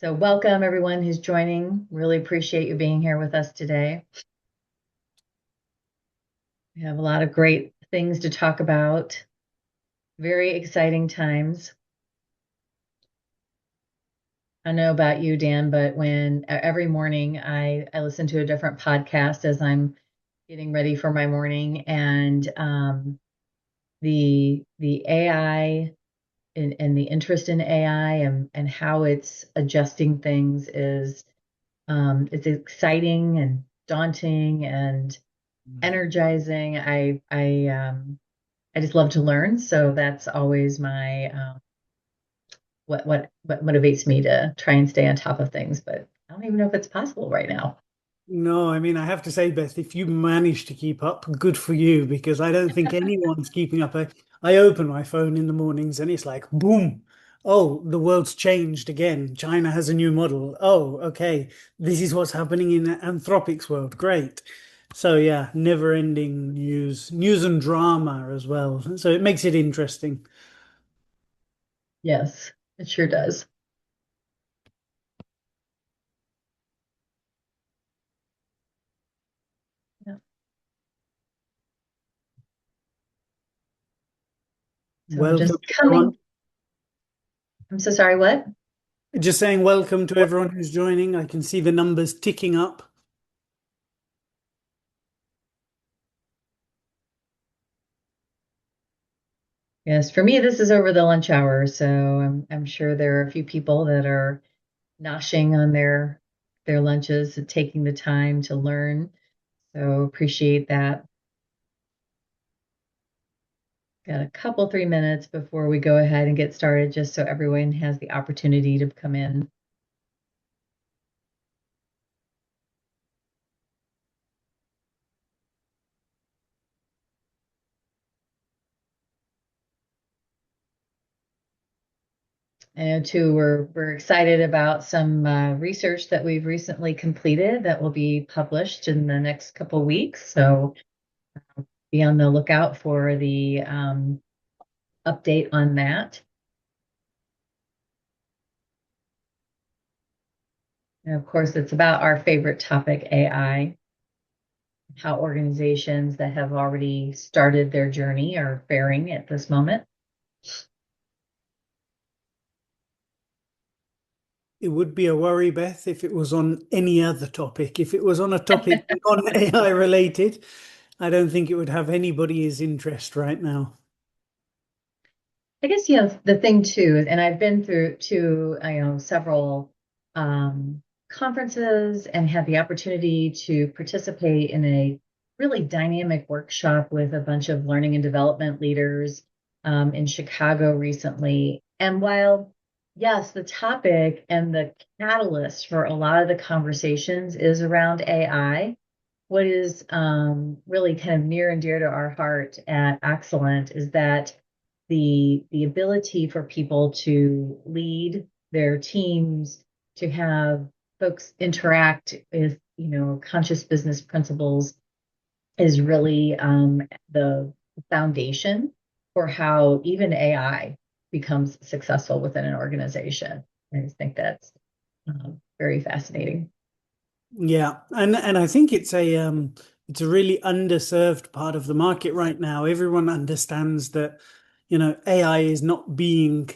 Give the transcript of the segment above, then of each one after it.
So welcome everyone who's joining. Really appreciate you being here with us today. We have a lot of great things to talk about. Very exciting times. I don't know about you, Dan, but when every morning I listen to a different podcast as I'm getting ready for my morning, and the AI and the interest in AI and how it's adjusting things is it's exciting and daunting and energizing. I just love to learn, so that's always my what motivates me to try and stay on top of things. But I don't even know if it's possible right now. No, I mean, I have to say, Beth, if you manage to keep up, good for you, because I don't think anyone's keeping up. I open my phone in the mornings and it's like, boom. Oh, the world's changed again. China has a new model. Oh, okay. This is what's happening in Anthropic's world. Great. So yeah, never-ending news and drama as well. So it makes it interesting. Yes, it sure does. Yeah. So I'm Welcome, just coming. everyone. I'm so sorry. What? Just saying welcome to everyone who's joining. I can see the numbers ticking up. Yes, for me, this is over the lunch hour, so I'm sure there are a few people that are noshing on their lunches and taking the time to learn. So appreciate that. Got a couple, 3 minutes before we go ahead and get started, just so everyone has the opportunity to come in. I know too, we're excited about some research that we've recently completed that will be published in the next couple weeks. So be on the lookout for the update on that. And of course, it's about our favorite topic, AI, how organizations that have already started their journey are faring at this moment. It would be a worry, Beth, if it was on any other topic. If it was on a topic non-AI related, I don't think it would have anybody's interest right now. I guess, the thing too, and I've been through to, several conferences and had the opportunity to participate in a really dynamic workshop with a bunch of learning and development leaders in Chicago recently. And while, yes, the topic and the catalyst for a lot of the conversations is around AI, what is really kind of near and dear to our heart at Excellent is that the ability for people to lead their teams, to have folks interact with conscious business principles is really the foundation for how even AI becomes successful within an organization. I just think that's very fascinating. Yeah, and I think it's a really underserved part of the market right now. Everyone understands that, AI is not being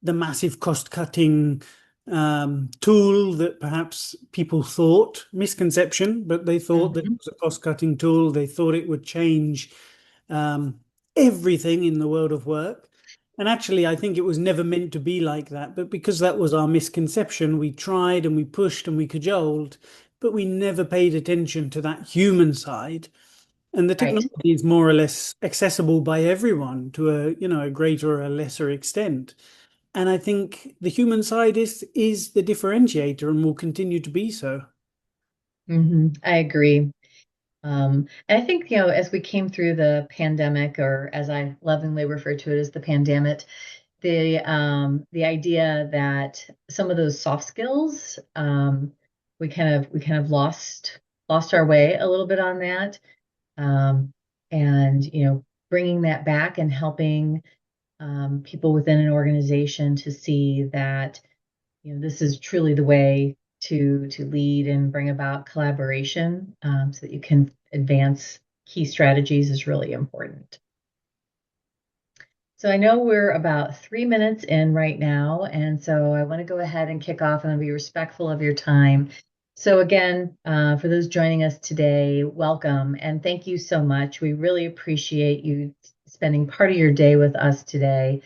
the massive cost-cutting tool that perhaps people thought, misconception, but they thought that it Mhm. was a cost-cutting tool. They thought it would change um, everything in the world of work. And actually, I think it was never meant to be like that. But because that was our misconception, we tried and we pushed and we cajoled, but we never paid attention to that human side. And the Right. technology is more or less accessible by everyone to a greater or a lesser extent. And I think the human side is the differentiator and will continue to be so. I agree. And I think, as we came through the pandemic, or as I lovingly refer to it as the pandemic, the idea that some of those soft skills, we kind of lost our way a little bit on that, um, and bringing that back and helping people within an organization to see that this is truly the way to lead and bring about collaboration, so that you can advance key strategies is really important. So I know we're about 3 minutes in right now, and so I want to go ahead and kick off and be respectful of your time. So again, for those joining us today, welcome and thank you so much. We really appreciate you spending part of your day with us today.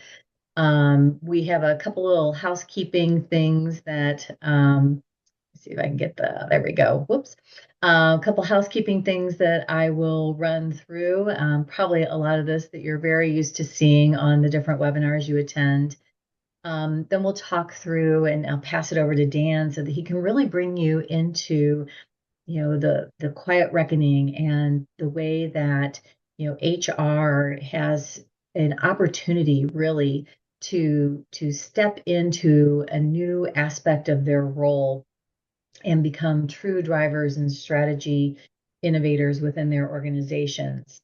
We have a couple little housekeeping things that, let's see if I can get there we go. Whoops. A couple housekeeping things that I will run through. Probably a lot of this that you're very used to seeing on the different webinars you attend. Then we'll talk through and I'll pass it over to Dan so that he can really bring you into the quiet reckoning and the way that HR has an opportunity really to step into a new aspect of their role and become true drivers and strategy innovators within their organizations.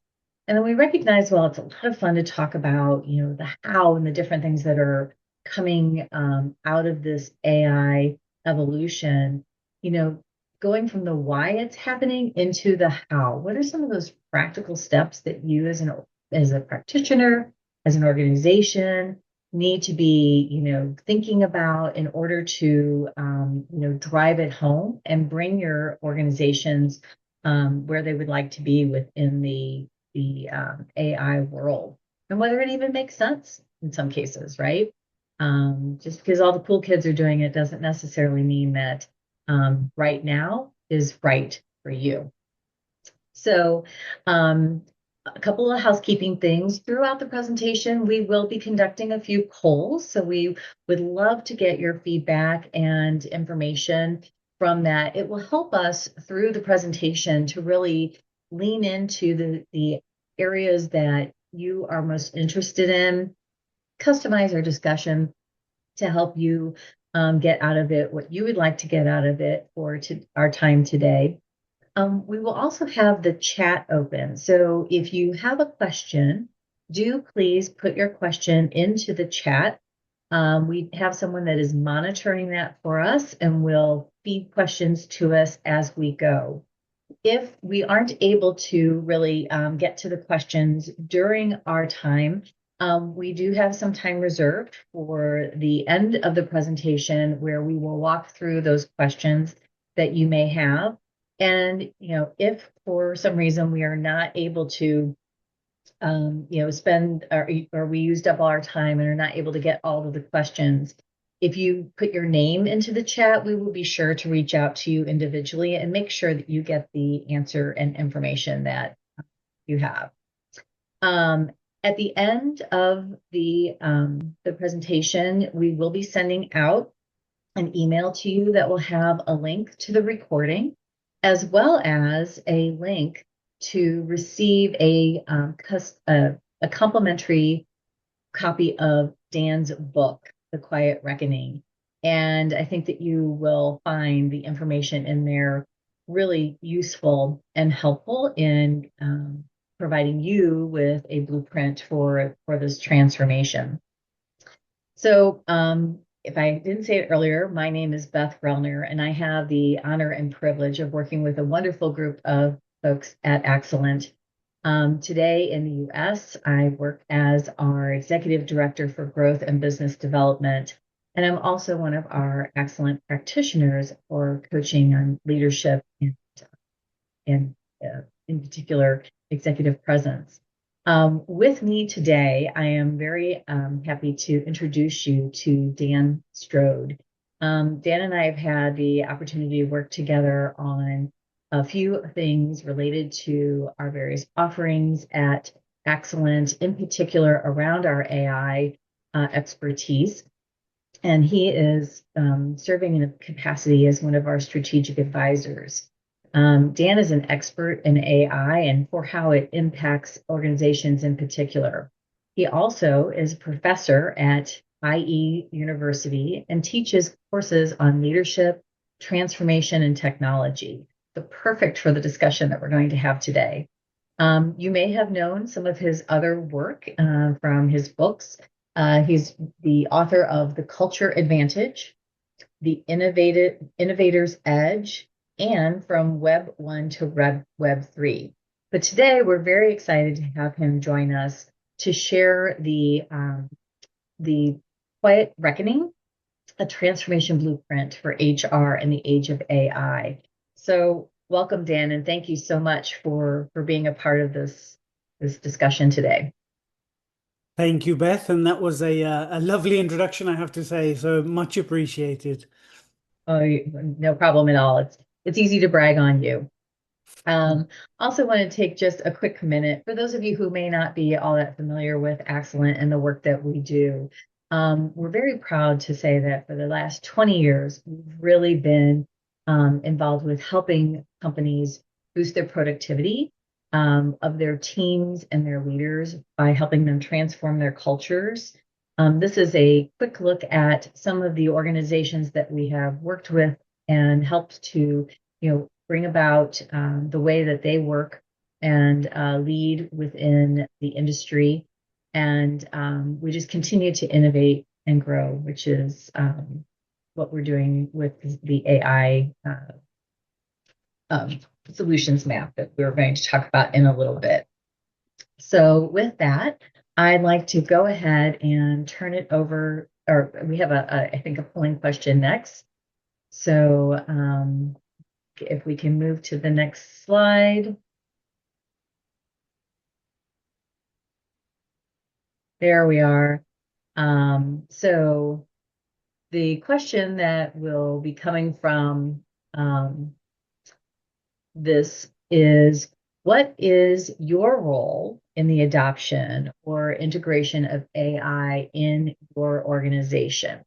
And then we recognize, well, it's a lot of fun to talk about, the how and the different things that are coming out of this AI evolution, you know, going from the why it's happening into the how. What are some of those practical steps that you as a practitioner, as an organization, need to be, thinking about in order to, drive it home and bring your organizations where they would like to be within the AI world, and whether it even makes sense in some cases, right? Just because all the cool kids are doing it doesn't necessarily mean that right now is right for you. So, a couple of housekeeping things. Throughout the presentation, we will be conducting a few polls. So we would love to get your feedback and information from that. It will help us through the presentation to really lean into the areas that you are most interested in, customize our discussion to help you get out of it what you would like to get out of it for our time today. We will also have the chat open. So if you have a question, do please put your question into the chat. We have someone that is monitoring that for us and will feed questions to us as we go. If we aren't able to really get to the questions during our time, we do have some time reserved for the end of the presentation where we will walk through those questions that you may have. And, if for some reason we are not able to, spend or we used up all our time and are not able to get all of the questions, if you put your name into the chat, we will be sure to reach out to you individually and make sure that you get the answer and information that you have. At the end of the presentation, we will be sending out an email to you that will have a link to the recording, as well as a link to receive a complimentary copy of Dan's book, The Quiet Reckoning. And I think that you will find the information in there really useful and helpful in providing you with a blueprint for this transformation. So if I didn't say it earlier, my name is Beth Grellner, and I have the honor and privilege of working with a wonderful group of folks at Excellent. Today in the U.S., I work as our Executive Director for Growth and Business Development, and I'm also one of our Excellent practitioners for coaching on leadership and in particular, executive presence. With me today, I am very happy to introduce you to Dan Strode. Dan and I have had the opportunity to work together on a few things related to our various offerings at Excellent, in particular around our AI expertise. And he is serving in a capacity as one of our strategic advisors. Dan is an expert in AI and for how it impacts organizations in particular. He also is a professor at IE University and teaches courses on leadership, transformation, and technology. So perfect for the discussion that we're going to have today. You may have known some of his other work from his books. He's the author of The Culture Advantage, the innovator's edge, and from Web 1 to Web 3. But today we're very excited to have him join us to share the Quiet Reckoning, a transformation blueprint for HR in the age of AI. So welcome, Dan, and thank you so much for being a part of this discussion today. Thank you, Beth, and that was a lovely introduction, I have to say. So much appreciated. Oh, no problem at all. It's easy to brag on you. Also want to take just a quick minute for those of you who may not be all that familiar with Excellent and the work that we do. We're very proud to say that for the last 20 years, we've really been involved with helping companies boost their productivity of their teams and their leaders by helping them transform their cultures. This is a quick look at some of the organizations that we have worked with and helped to, bring about the way that they work and lead within the industry. And we just continue to innovate and grow, which is what we're doing with the AI um, solutions map that we're going to talk about in a little bit. So with that, I'd like to go ahead and turn it over, or we have I think a polling question next. So if we can move to the next slide. There we are. So the question that will be coming from this is, what is your role in the adoption or integration of AI in your organization?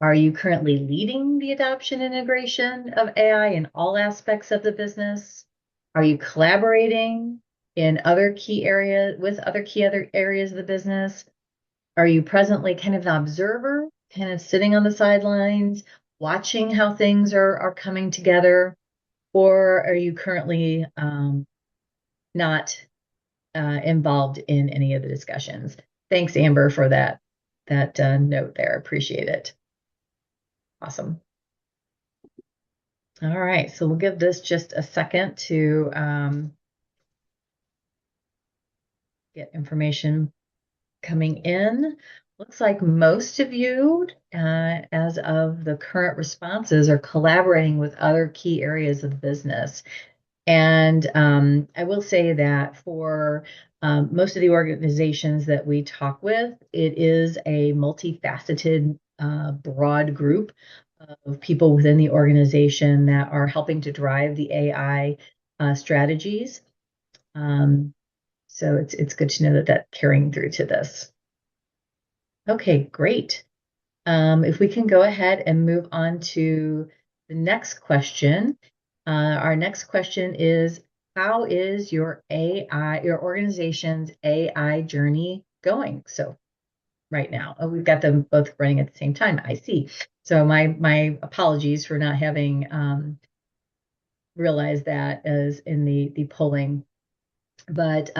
Are you currently leading the adoption and integration of AI in all aspects of the business? Are you collaborating in other key areas with other areas of the business? Are you presently kind of an observer, kind of sitting on the sidelines, watching how things are coming together? Or are you currently not involved in any of the discussions? Thanks, Amber, for that note there. Appreciate it. Awesome. All right, so we'll give this just a second to get information coming in. Looks like most of you, as of the current responses, are collaborating with other key areas of the business. And I will say that for most of the organizations that we talk with, it is a multifaceted, broad group of people within the organization that are helping to drive the AI strategies. So it's good to know that that's carrying through to this. Okay, great. If we can go ahead and move on to the next question. Our next question is, how is your organization's AI journey going? So right now, oh, we've got them both running at the same time. I see. So my apologies for not having realized that as in the polling. But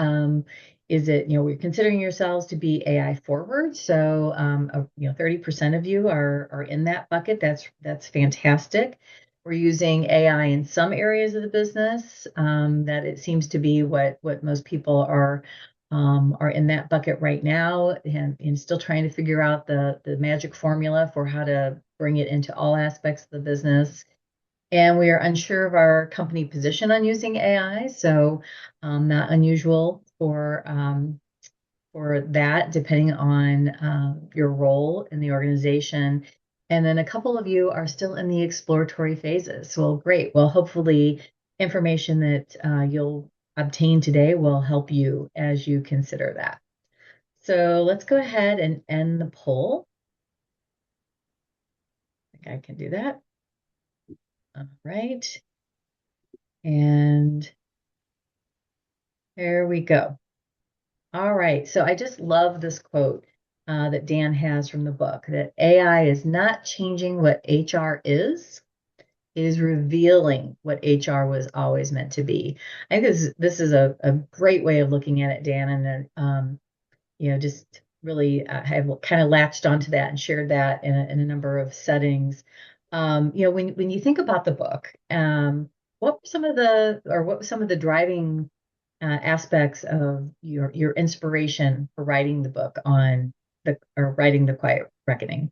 is it, we're considering yourselves to be AI forward. So 30% of you are in that bucket. That's fantastic. We're using AI in some areas of the business. That it seems to be what most people are in that bucket right now, and still trying to figure out the magic formula for how to bring it into all aspects of the business. And we are unsure of our company position on using AI, so not unusual for that, depending on your role in the organization. And then a couple of you are still in the exploratory phases. Well, great. Well, hopefully, information that you'll obtain today will help you as you consider that. So let's go ahead and end the poll. I think I can do that. All right. And there we go. All right. So I just love this quote that Dan has from the book, that AI is not changing what HR is. It is revealing what HR was always meant to be. I think this is a great way of looking at it, Dan. And then, just really have kind of latched onto that and shared that in a number of settings. when you think about the book, what were some of what were some of the driving aspects of your inspiration for writing the book on the or writing the Quiet Reckoning?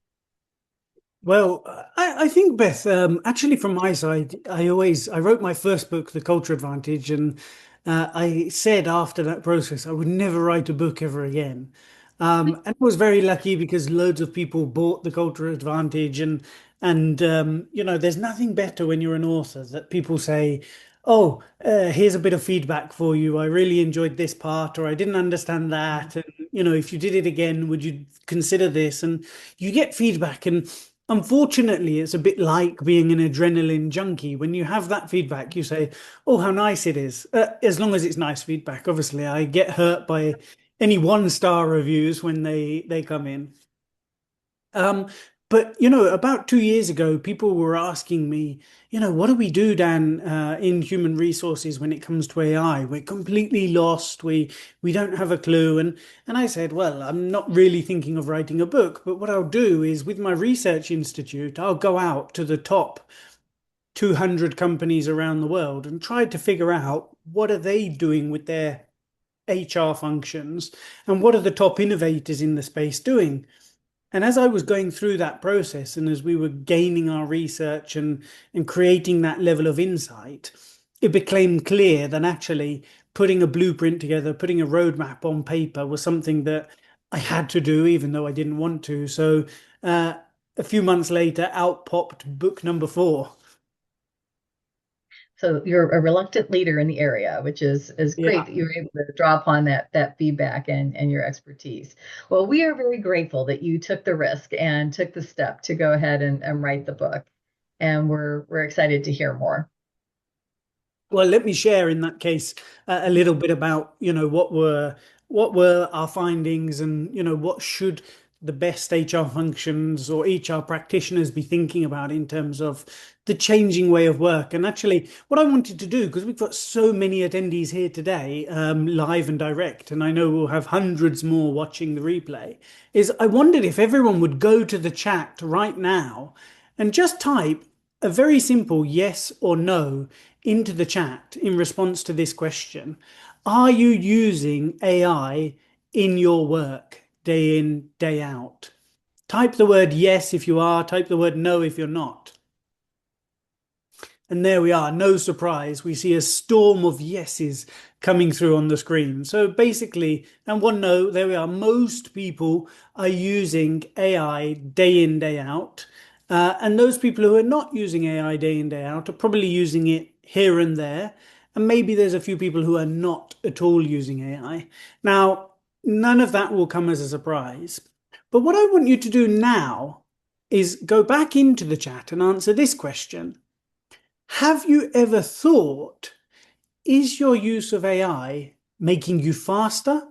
Well, I think Beth, actually from my side, I wrote my first book, The Culture Advantage, and I said after that process I would never write a book ever again. And I was very lucky because loads of people bought The Culture Advantage, and there's nothing better when you're an author that people say, "Oh, here's a bit of feedback for you. I really enjoyed this part, or I didn't understand that, and if you did it again, would you consider this?" And you get feedback, and unfortunately, it's a bit like being an adrenaline junkie. When you have that feedback, you say, "Oh, how nice it is." As long as it's nice feedback. Obviously, I get hurt by any one-star reviews when they come in. Um, but about 2 years ago, people were asking me, what do we do, Dan, in human resources when it comes to AI? We're completely lost. We don't have a clue. And I said, well, I'm not really thinking of writing a book, but what I'll do is with my research institute, I'll go out to the top 200 companies around the world and try to figure out what are they doing with their HR functions and what are the top innovators in the space doing. And as I was going through that process, and as we were gaining our research and creating that level of insight, it became clear that actually putting a blueprint together, putting a roadmap on paper was something that I had to do, even though I didn't want to. So uh, a few months later, out popped book number 4. So you're a reluctant leader in the area, which is great Yeah. that you were able to draw upon that feedback and your expertise. Well, we are very grateful that you took the risk and took the step to go ahead and write the book. And we're excited to hear more. Well, let me share in that case a little bit about, what were our findings and, what should the best HR functions or HR practitioners be thinking about in terms of the changing way of work. And actually, what I wanted to do, because we've got so many attendees here today, live and direct, and I know we'll have hundreds more watching the replay, is I wondered if everyone would go to the chat right now and just type a very simple yes or no into the chat in response to this question. Are you using AI in your work day in, day out? Type the word yes if you are, type the word no if you're not. And there we are, no surprise. We see a storm of yeses coming through on the screen. So basically, and one no, there we are. Most people are using AI day in, day out. And those people who are not using AI day in, day out are probably using it here and there. And maybe there's a few people who are not at all using AI. Now, none of that will come as a surprise. But what I want you to do now is go back into the chat and answer this question. Have you ever thought, is your use of AI making you faster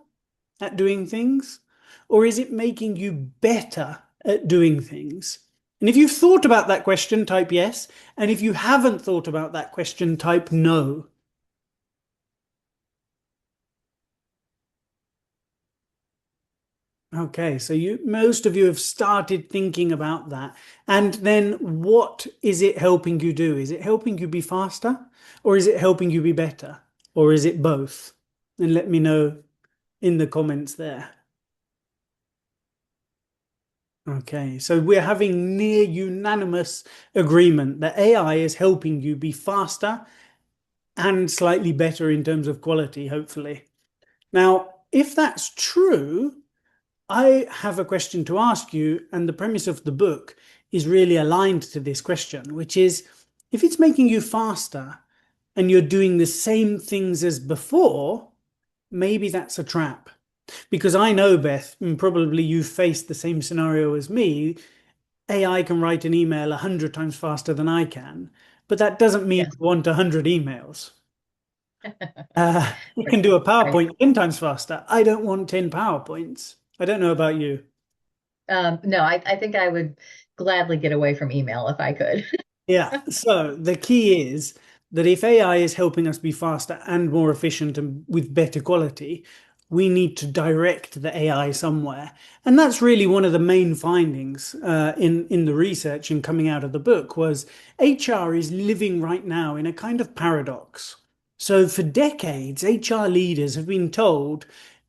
at doing things? Or is it making you better at doing things? And if you've thought about that question, type yes. And if you haven't thought about that question, type no. Okay, so most of you have started thinking about that. And then what is it helping you do? Is it helping you be faster? Or is it helping you be better? Or is it both? And let me know in the comments there. Okay, so we're having near unanimous agreement that AI is helping you be faster and slightly better in terms of quality, hopefully. Now, if that's true, I have a question to ask you, and the premise of the book is really aligned to this question, which is if it's making you faster and you're doing the same things as before, maybe that's a trap. Because I know, Beth, and probably you've faced the same scenario as me. AI can write an email 100 times faster than I can, but that doesn't mean Yes. I want 100 emails. It can do a Right. PowerPoint 10 times faster. I don't want 10 PowerPoints. I don't know about you. No, I think I would gladly get away from email if I could. Yeah. So the key is that if AI is helping us be faster and more efficient and with better quality, we need to direct the AI somewhere. And that's really one of the main findings in the research and coming out of the book was HR is living right now in a kind of paradox. So for decades, HR leaders have been told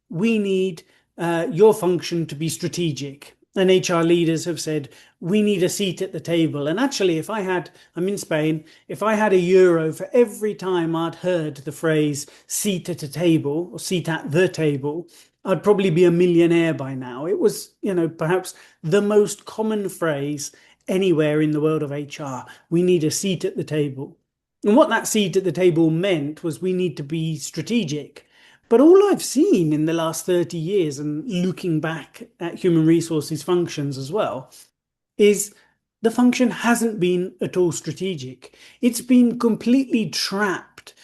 we need your function to be strategic. And HR leaders have said, we need a seat at the table. And actually, I'm in Spain, if I had €1 for every time I'd heard the phrase seat at a table or seat at the table, I'd probably be a millionaire by now. It was, perhaps the most common phrase anywhere in the world of HR. We need a seat at the table. And what that seat at the table meant was we need to be strategic. But all I've seen in the last 30 years, and looking back at human resources functions as well, is the function hasn't been at all strategic. It's been completely trapped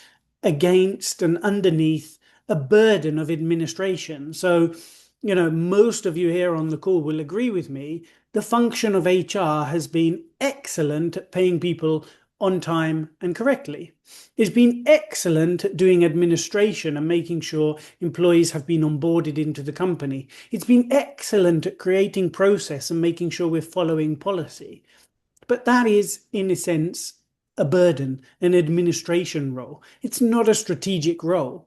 against and underneath a burden of administration. So, most of you here on the call will agree with me. The function of HR has been excellent at paying people on time and correctly. It's been excellent at doing administration and making sure employees have been onboarded into the company. It's been excellent at creating process and making sure we're following policy. But that is, in a sense, a burden, an administration role. It's not a strategic role.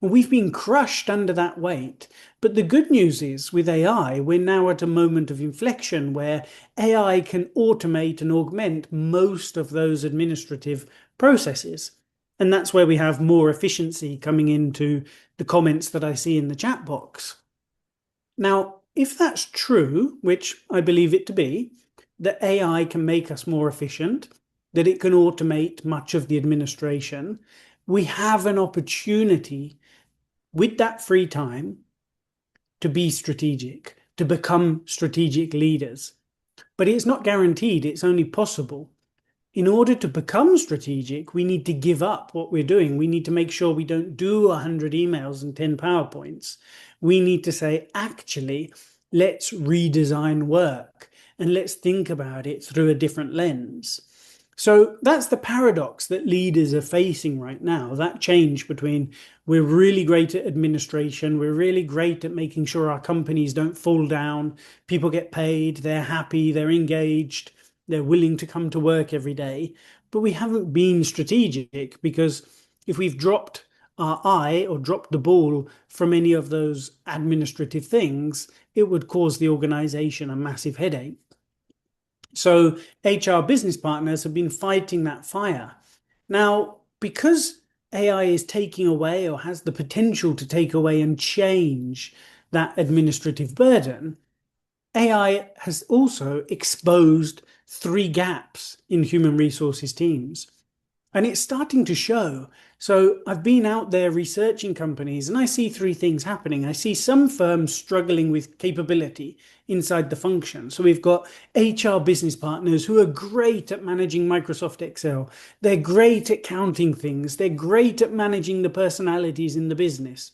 We've been crushed under that weight. But the good news is with AI, we're now at a moment of inflection where AI can automate and augment most of those administrative processes. And that's where we have more efficiency coming into the comments that I see in the chat box. Now, if that's true, which I believe it to be, that AI can make us more efficient, that it can automate much of the administration, we have an opportunity with that free time to be strategic, to become strategic leaders. But it's not guaranteed, it's only possible. In order to become strategic, we need to give up what we're doing. We need to make sure we don't do 100 emails and 10 PowerPoints. We need to say, actually, let's redesign work and let's think about it through a different lens. So that's the paradox that leaders are facing right now, that change between we're really great at administration, we're really great at making sure our companies don't fall down, people get paid, they're happy, they're engaged, they're willing to come to work every day. But we haven't been strategic because if we've dropped our eye or dropped the ball from any of those administrative things, it would cause the organization a massive headache. So HR business partners have been fighting that fire. Now, because AI is taking away or has the potential to take away and change that administrative burden, AI has also exposed 3 gaps in human resources teams. And it's starting to show. So I've been out there researching companies and I see 3 things happening. I see some firms struggling with capability inside the function. So we've got HR business partners who are great at managing Microsoft Excel. They're great at counting things. They're great at managing the personalities in the business,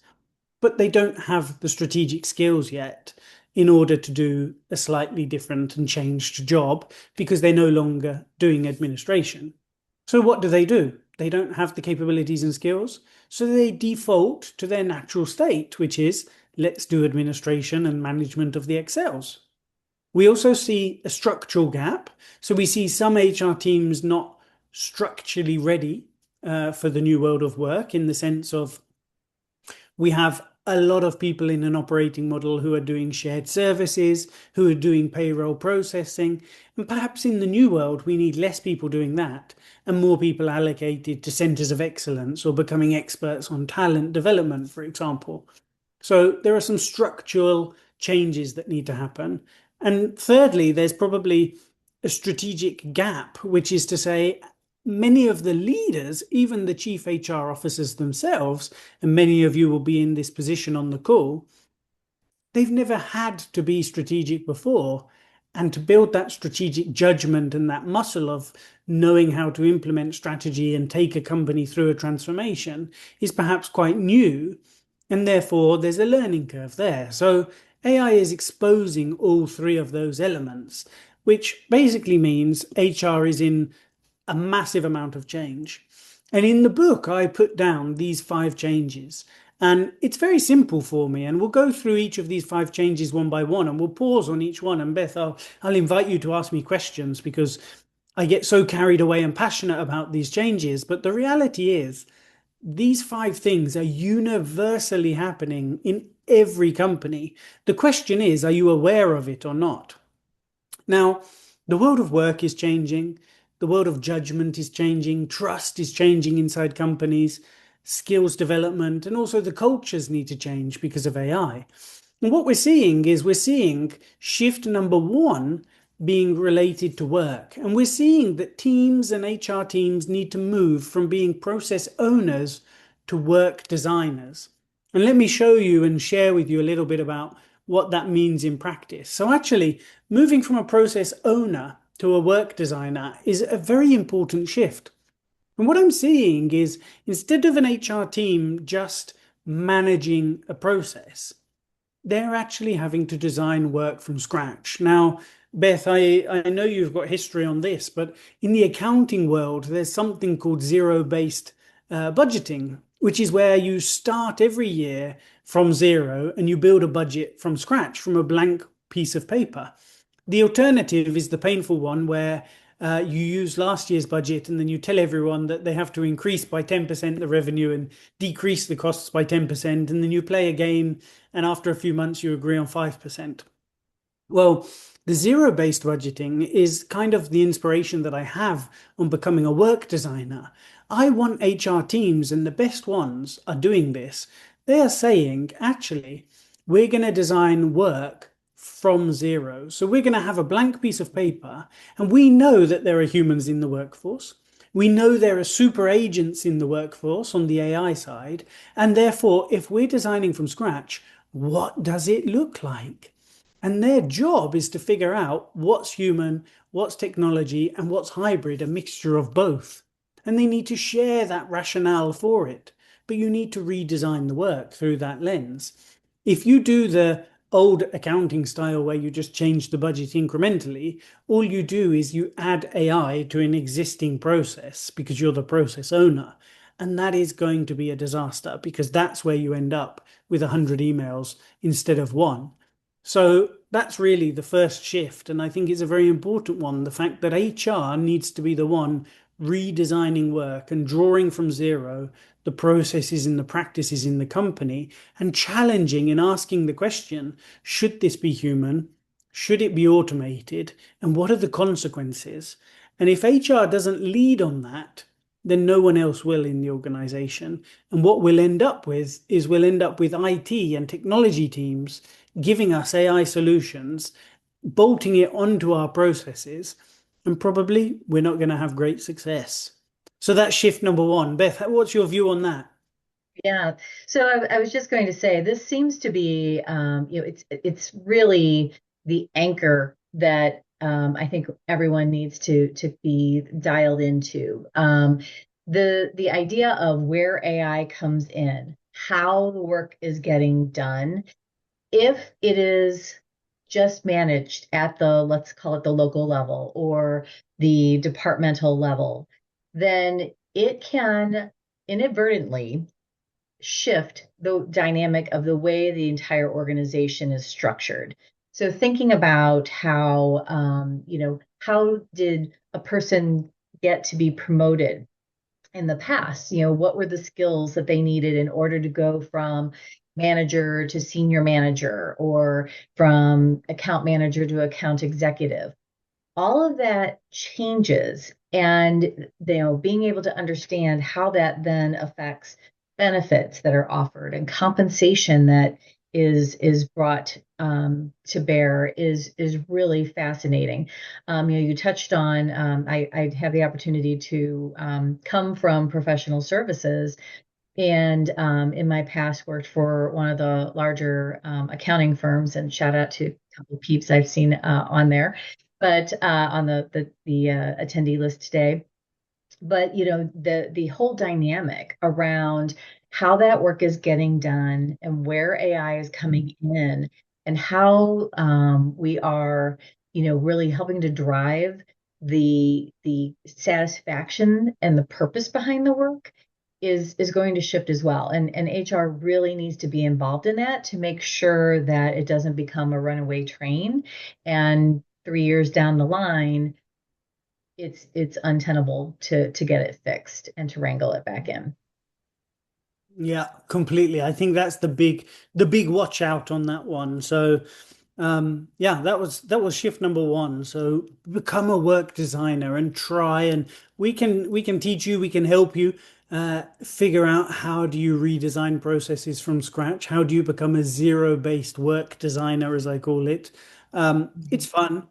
but they don't have the strategic skills yet in order to do a slightly different and changed job because they're no longer doing administration. So what do? They don't have the capabilities and skills. So they default to their natural state, which is let's do administration and management of the Excels. We also see a structural gap. So we see some HR teams not structurally ready for the new world of work in the sense of we have a lot of people in an operating model who are doing shared services, who are doing payroll processing. And perhaps in the new world, we need less people doing that and more people allocated to centers of excellence or becoming experts on talent development, for example. So there are some structural changes that need to happen. And thirdly, there's probably a strategic gap, which is to say, many of the leaders, even the chief HR officers themselves, and many of you will be in this position on the call, they've never had to be strategic before. And to build that strategic judgment and that muscle of knowing how to implement strategy and take a company through a transformation is perhaps quite new. And therefore, there's a learning curve there. So AI is exposing all 3 of those elements, which basically means HR is in a massive amount of change. And in the book, I put down these 5 changes. And it's very simple for me. And we'll go through each of these five changes one by one and we'll pause on each one. And Beth, I'll invite you to ask me questions because I get so carried away and passionate about these changes. But the reality is, these five things are universally happening in every company. The question is, are you aware of it or not? Now, the world of work is changing. The world of judgment is changing. Trust is changing inside companies. Skills development and also the cultures need to change because of AI. And what we're seeing shift number one being related to work. And we're seeing that teams and HR teams need to move from being process owners to work designers. And let me show you and share with you a little bit about what that means in practice. So, actually, moving from a process owner to a work designer is a very important shift. And what I'm seeing is instead of an HR team just managing a process, they're actually having to design work from scratch. Now, Beth, I know you've got history on this, but in the accounting world, there's something called zero-based budgeting, which is where you start every year from zero and you build a budget from scratch, from a blank piece of paper. The alternative is the painful one where you use last year's budget and then you tell everyone that they have to increase by 10% the revenue and decrease the costs by 10%. And then you play a game and after a few months you agree on 5%. Well, the zero-based budgeting is kind of the inspiration that I have on becoming a work designer. I want HR teams, and the best ones are doing this. They are saying, actually, we're going to design work from zero. So we're going to have a blank piece of paper, and we know that there are humans in the workforce. We know there are super agents in the workforce on the AI side. And therefore, if we're designing from scratch, what does it look like? And their job is to figure out what's human, what's technology, and what's hybrid, a mixture of both. And they need to share that rationale for it. But you need to redesign the work through that lens. If you do the old accounting style where you just change the budget incrementally, all you do is you add AI to an existing process because you're the process owner. And that is going to be a disaster because that's where you end up with 100 emails instead of one. So that's really the first shift. And I think it's a very important one. The fact that HR needs to be the one redesigning work and drawing from zero the processes and the practices in the company and challenging and asking the question, should this be human? Should it be automated? And what are the consequences? And if HR doesn't lead on that, then no one else will in the organization. And what we'll end up with is we'll end up with IT and technology teams giving us AI solutions, bolting it onto our processes, and probably we're not going to have great success. So that's shift number one. Beth, what's your view on that? Yeah. So I was just going to say this seems to be, it's really the anchor that I think everyone needs to be dialed into. The idea of where AI comes in, how the work is getting done, if it is just managed at the, let's call it the local level or the departmental level, then it can inadvertently shift the dynamic of the way the entire organization is structured. So thinking about how, how did a person get to be promoted in the past? What were the skills that they needed in order to go from manager to senior manager or from account manager to account executive? All of that changes, and being able to understand how that then affects benefits that are offered and compensation that is brought to bear is really fascinating. You touched on, I had the opportunity to come from professional services, and in my past worked for one of the larger accounting firms, and shout out to a couple of peeps I've seen on there, but on the attendee list today. But the whole dynamic around how that work is getting done and where AI is coming in and how we are really helping to drive the satisfaction and the purpose behind the work is going to shift as well. And HR really needs to be involved in that to make sure that it doesn't become a runaway train. And 3 years down the line, it's untenable to get it fixed and to wrangle it back in. Yeah, completely. I think that's the big watch out on that one. So yeah, that was shift number one. So become a work designer and try, and we can teach you, we can help you figure out how do you redesign processes from scratch? How do you become a zero-based work designer, as I call it? It's Mhm. fun,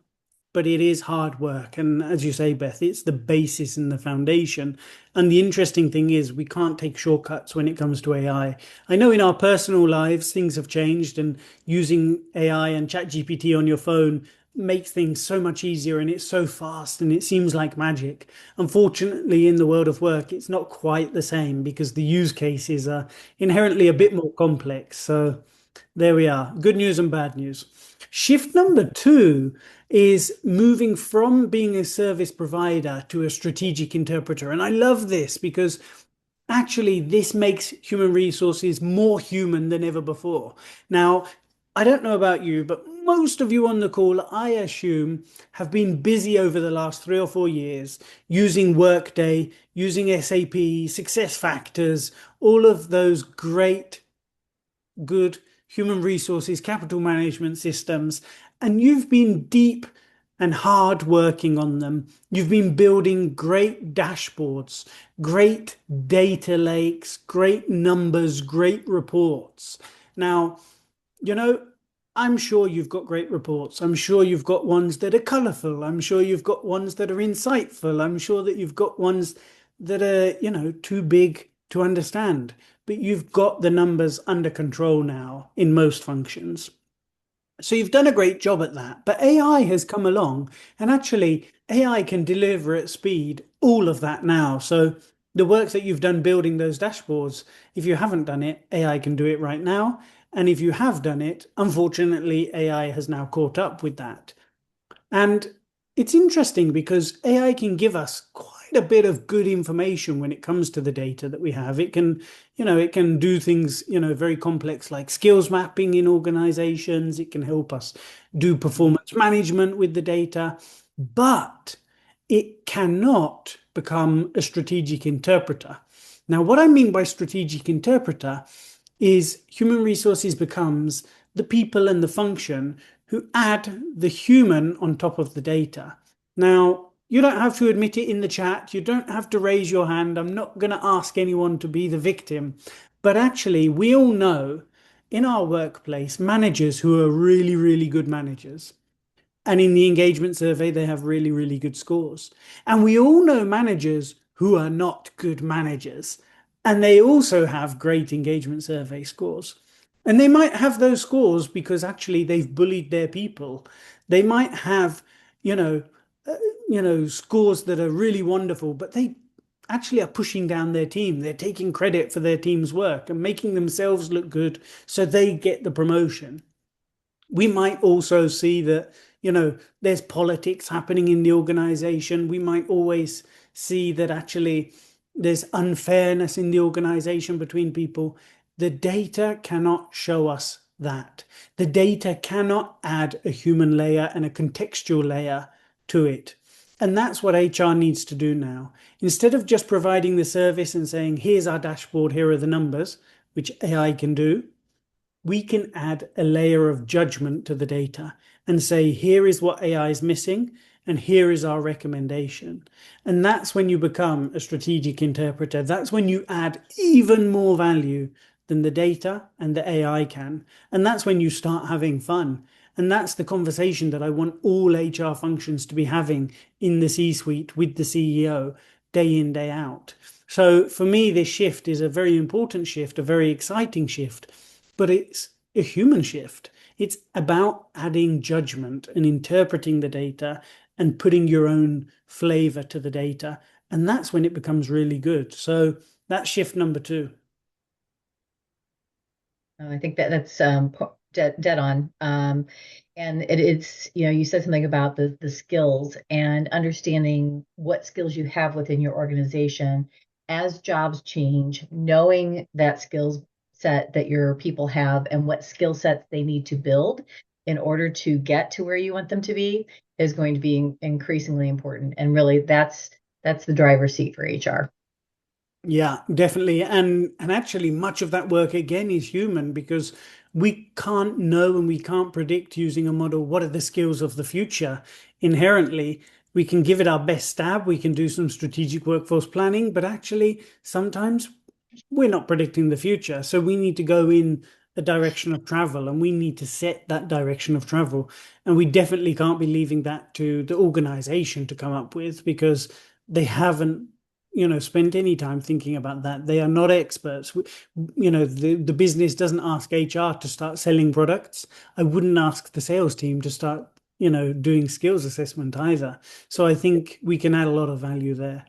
but it is hard work. And as you say, Beth, it's the basis and the foundation. And the interesting thing is, we can't take shortcuts when it comes to AI. I know in our personal lives, things have changed, and using AI and ChatGPT on your phone makes things so much easier and it's so fast and it seems like magic. Unfortunately, in the world of work, it's not quite the same because the use cases are inherently a bit more complex. So, there we are. Good news and bad news. Shift number two is moving from being a service provider to a strategic interpreter. And I love this because actually this makes human resources more human than ever before. Now, I don't know about you, but most of you on the call, I assume, have been busy over the last 3 or 4 years using Workday, using SAP, Success Factors, all of those great good human resources, capital management systems, and you've been deep and hard working on them. You've been building great dashboards, great data lakes, great numbers, great reports. Now, you know, I'm sure you've got great reports. I'm sure you've got ones that are colorful. I'm sure you've got ones that are insightful. I'm sure that you've got ones that are, too big to understand. But you've got the numbers under control now in most functions. So you've done a great job at that. But AI has come along, and actually, AI can deliver at speed all of that now. So the work that you've done building those dashboards, if you haven't done it, AI can do it right now. And if you have done it, unfortunately, AI has now caught up with that. And it's interesting because AI can give us quite a bit of good information when it comes to the data that we have. It can do things, very complex like skills mapping in organizations. It can help us do performance management with the data, but it cannot become a strategic interpreter. Now, what I mean by strategic interpreter is human resources becomes the people and the function who add the human on top of the data. Now, you don't have to admit it in the chat. You don't have to raise your hand. I'm not going to ask anyone to be the victim. But actually, we all know in our workplace managers who are really, really good managers. And in the engagement survey, they have really, really good scores. And we all know managers who are not good managers. And they also have great engagement survey scores. And they might have those scores because actually they've bullied their people. They might have, you know, scores that are really wonderful, but they actually are pushing down their team. They're taking credit for their team's work and making themselves look good so they get the promotion. We might also see that, there's politics happening in the organization. We might always see that actually there's unfairness in the organization between people. The data cannot show us that. The data cannot add a human layer and a contextual layer to it. And that's what HR needs to do now. Instead of just providing the service and saying, here's our dashboard, here are the numbers, which AI can do, we can add a layer of judgment to the data and say, here is what AI is missing, and here is our recommendation. And that's when you become a strategic interpreter. That's when you add even more value than the data and the AI can. And that's when you start having fun. And that's the conversation that I want all HR functions to be having in the C suite with the CEO day in, day out. So for me, this shift is a very important shift, a very exciting shift, but it's a human shift. It's about adding judgment and interpreting the data and putting your own flavor to the data. And that's when it becomes really good. So that's shift number two. I think that's dead on. And it's, you said something about the skills and understanding what skills you have within your organization as jobs change, knowing that skills set that your people have and what skill sets they need to build in order to get to where you want them to be is going to be increasingly important. And really that's the driver's seat for HR. Yeah, definitely. And actually much of that work again is human because we can't know and we can't predict using a model what are the skills of the future. Inherently, we can give it our best stab, we can do some strategic workforce planning, but actually sometimes we're not predicting the future. So we need to go in a direction of travel and we need to set that direction of travel. And we definitely can't be leaving that to the organization to come up with because they haven't, spent any time thinking about that. They are not experts. The business doesn't ask HR to start selling products. I wouldn't ask the sales team to start, doing skills assessment either. So I think we can add a lot of value there.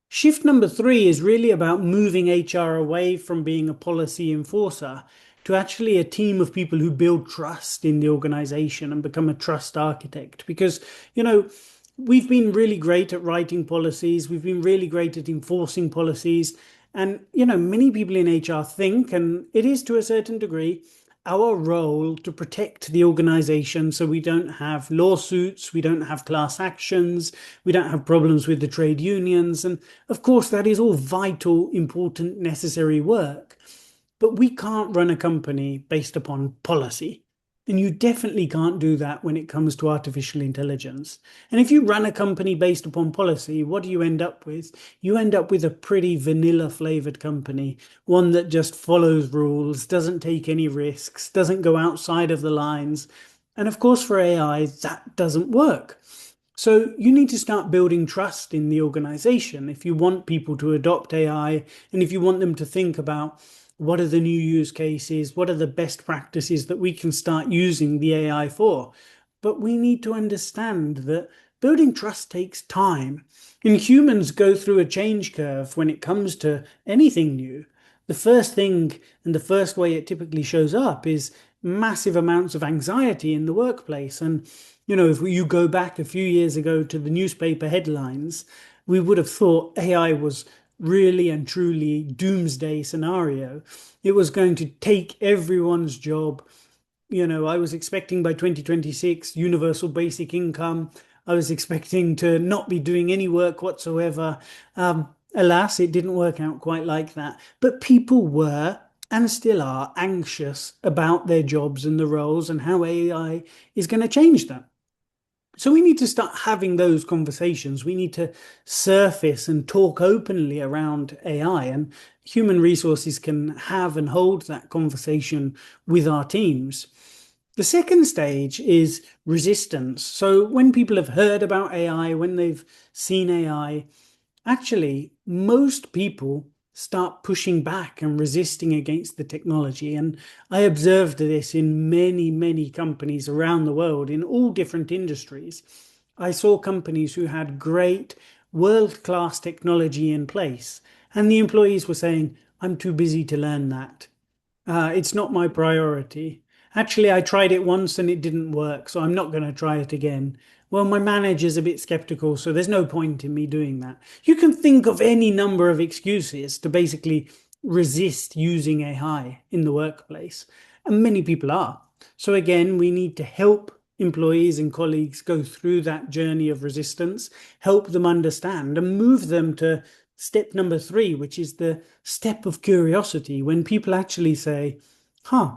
Shift number three is really about moving HR away from being a policy enforcer to actually a team of people who build trust in the organization and become a trust architect. Because, we've been really great at writing policies, we've been really great at enforcing policies. And, many people in HR think, and it is to a certain degree, our role to protect the organization so we don't have lawsuits, we don't have class actions, we don't have problems with the trade unions. And of course, that is all vital, important, necessary work. But we can't run a company based upon policy. And you definitely can't do that when it comes to artificial intelligence. And if you run a company based upon policy, what do you end up with? You end up with a pretty vanilla flavored company, one that just follows rules, doesn't take any risks, doesn't go outside of the lines. And of course, for AI, that doesn't work. So you need to start building trust in the organization if you want people to adopt AI and if you want them to think about what are the new use cases, what are the best practices that we can start using the AI for. But we need to understand that building trust takes time. And humans go through a change curve when it comes to anything new. The first thing and the first way it typically shows up is massive amounts of anxiety in the workplace. And if you go back a few years ago to the newspaper headlines, we would have thought AI was really and truly doomsday scenario. It was going to take everyone's job. I was expecting by 2026 universal basic income. I was expecting to not be doing any work whatsoever. Alas, it didn't work out quite like that. But people were and still are anxious about their jobs and the roles and how AI is going to change them. So we need to start having those conversations. We need to surface and talk openly around AI, and human resources can have and hold that conversation with our teams. The second stage is resistance. So when people have heard about AI, when they've seen AI, actually, most people start pushing back and resisting against the technology. And I observed this in many, many companies around the world in all different industries. I saw companies who had great world-class technology in place, and the employees were saying, I'm too busy to learn that. It's not my priority. Actually, I tried it once and it didn't work, so I'm not going to try it again. Well, my manager's a bit skeptical, so there's no point in me doing that. You can think of any number of excuses to basically resist using AI in the workplace, and many people are. So, again, we need to help employees and colleagues go through that journey of resistance, help them understand, and move them to step number three, which is the step of curiosity, when people actually say, huh,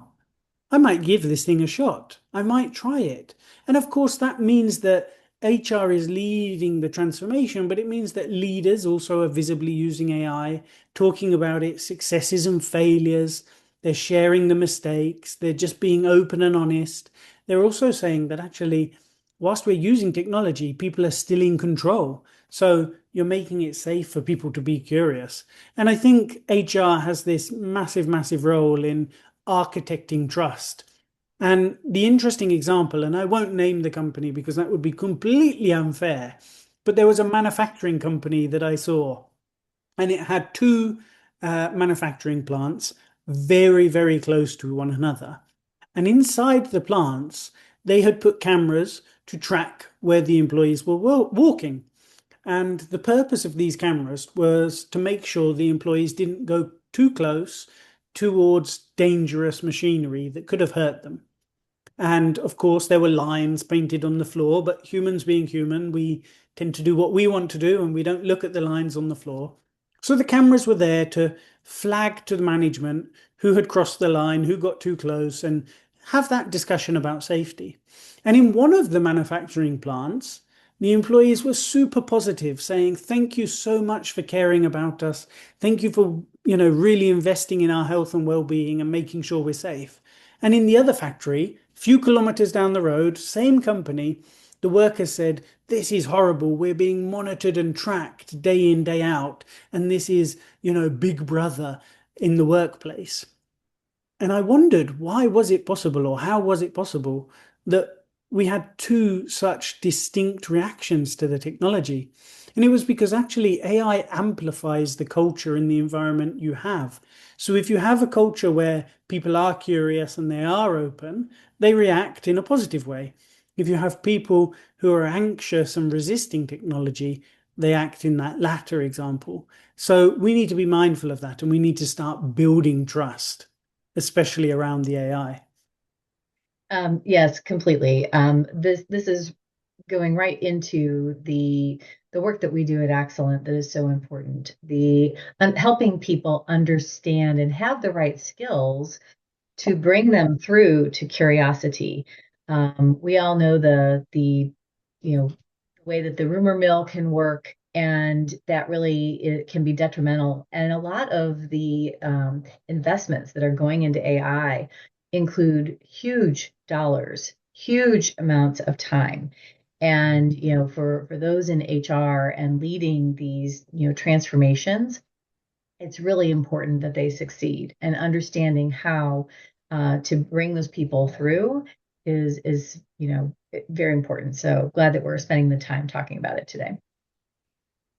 I might give this thing a shot. I might try it. And of course, that means that HR is leading the transformation, but it means that leaders also are visibly using AI, talking about its successes and failures. They're sharing the mistakes. They're just being open and honest. They're also saying that actually, whilst we're using technology, people are still in control. So you're making it safe for people to be curious. And I think HR has this massive, massive role in architecting trust. And the interesting example, and I won't name the company because that would be completely unfair, but there was a manufacturing company that I saw, and it had two manufacturing plants very, very close to one another. And inside the plants, they had put cameras to track where the employees were walking. And the purpose of these cameras was to make sure the employees didn't go too close towards dangerous machinery that could have hurt them. And of course, there were lines painted on the floor, but humans being human, we tend to do what we want to do and we don't look at the lines on the floor. So the cameras were there to flag to the management who had crossed the line, who got too close, and have that discussion about safety. And in one of the manufacturing plants, the employees were super positive, saying, "Thank you so much for caring about us. Thank you for, really investing in our health and well-being and making sure we're safe." And in the other factory, few kilometers down the road, same company, the workers said, "This is horrible. We're being monitored and tracked day in, day out. And this is, Big Brother in the workplace." And I wondered, why was it possible, or how was it possible that we had two such distinct reactions to the technology? And it was because actually AI amplifies the culture in the environment you have. So if you have a culture where people are curious and they are open, they react in a positive way. If you have people who are anxious and resisting technology, they act in that latter example. So we need to be mindful of that and we need to start building trust, especially around the AI. Yes, completely. This is going right into the work that we do at Excellent that is so important. The helping people understand and have the right skills to bring them through to curiosity. We all know the the way that the rumor mill can work, and that really it can be detrimental. And a lot of the investments that are going into AI include huge dollars, huge amounts of time. And for those in HR and leading these transformations, it's really important that they succeed, and understanding how to bring those people through is very important. So glad that we're spending the time talking about it today.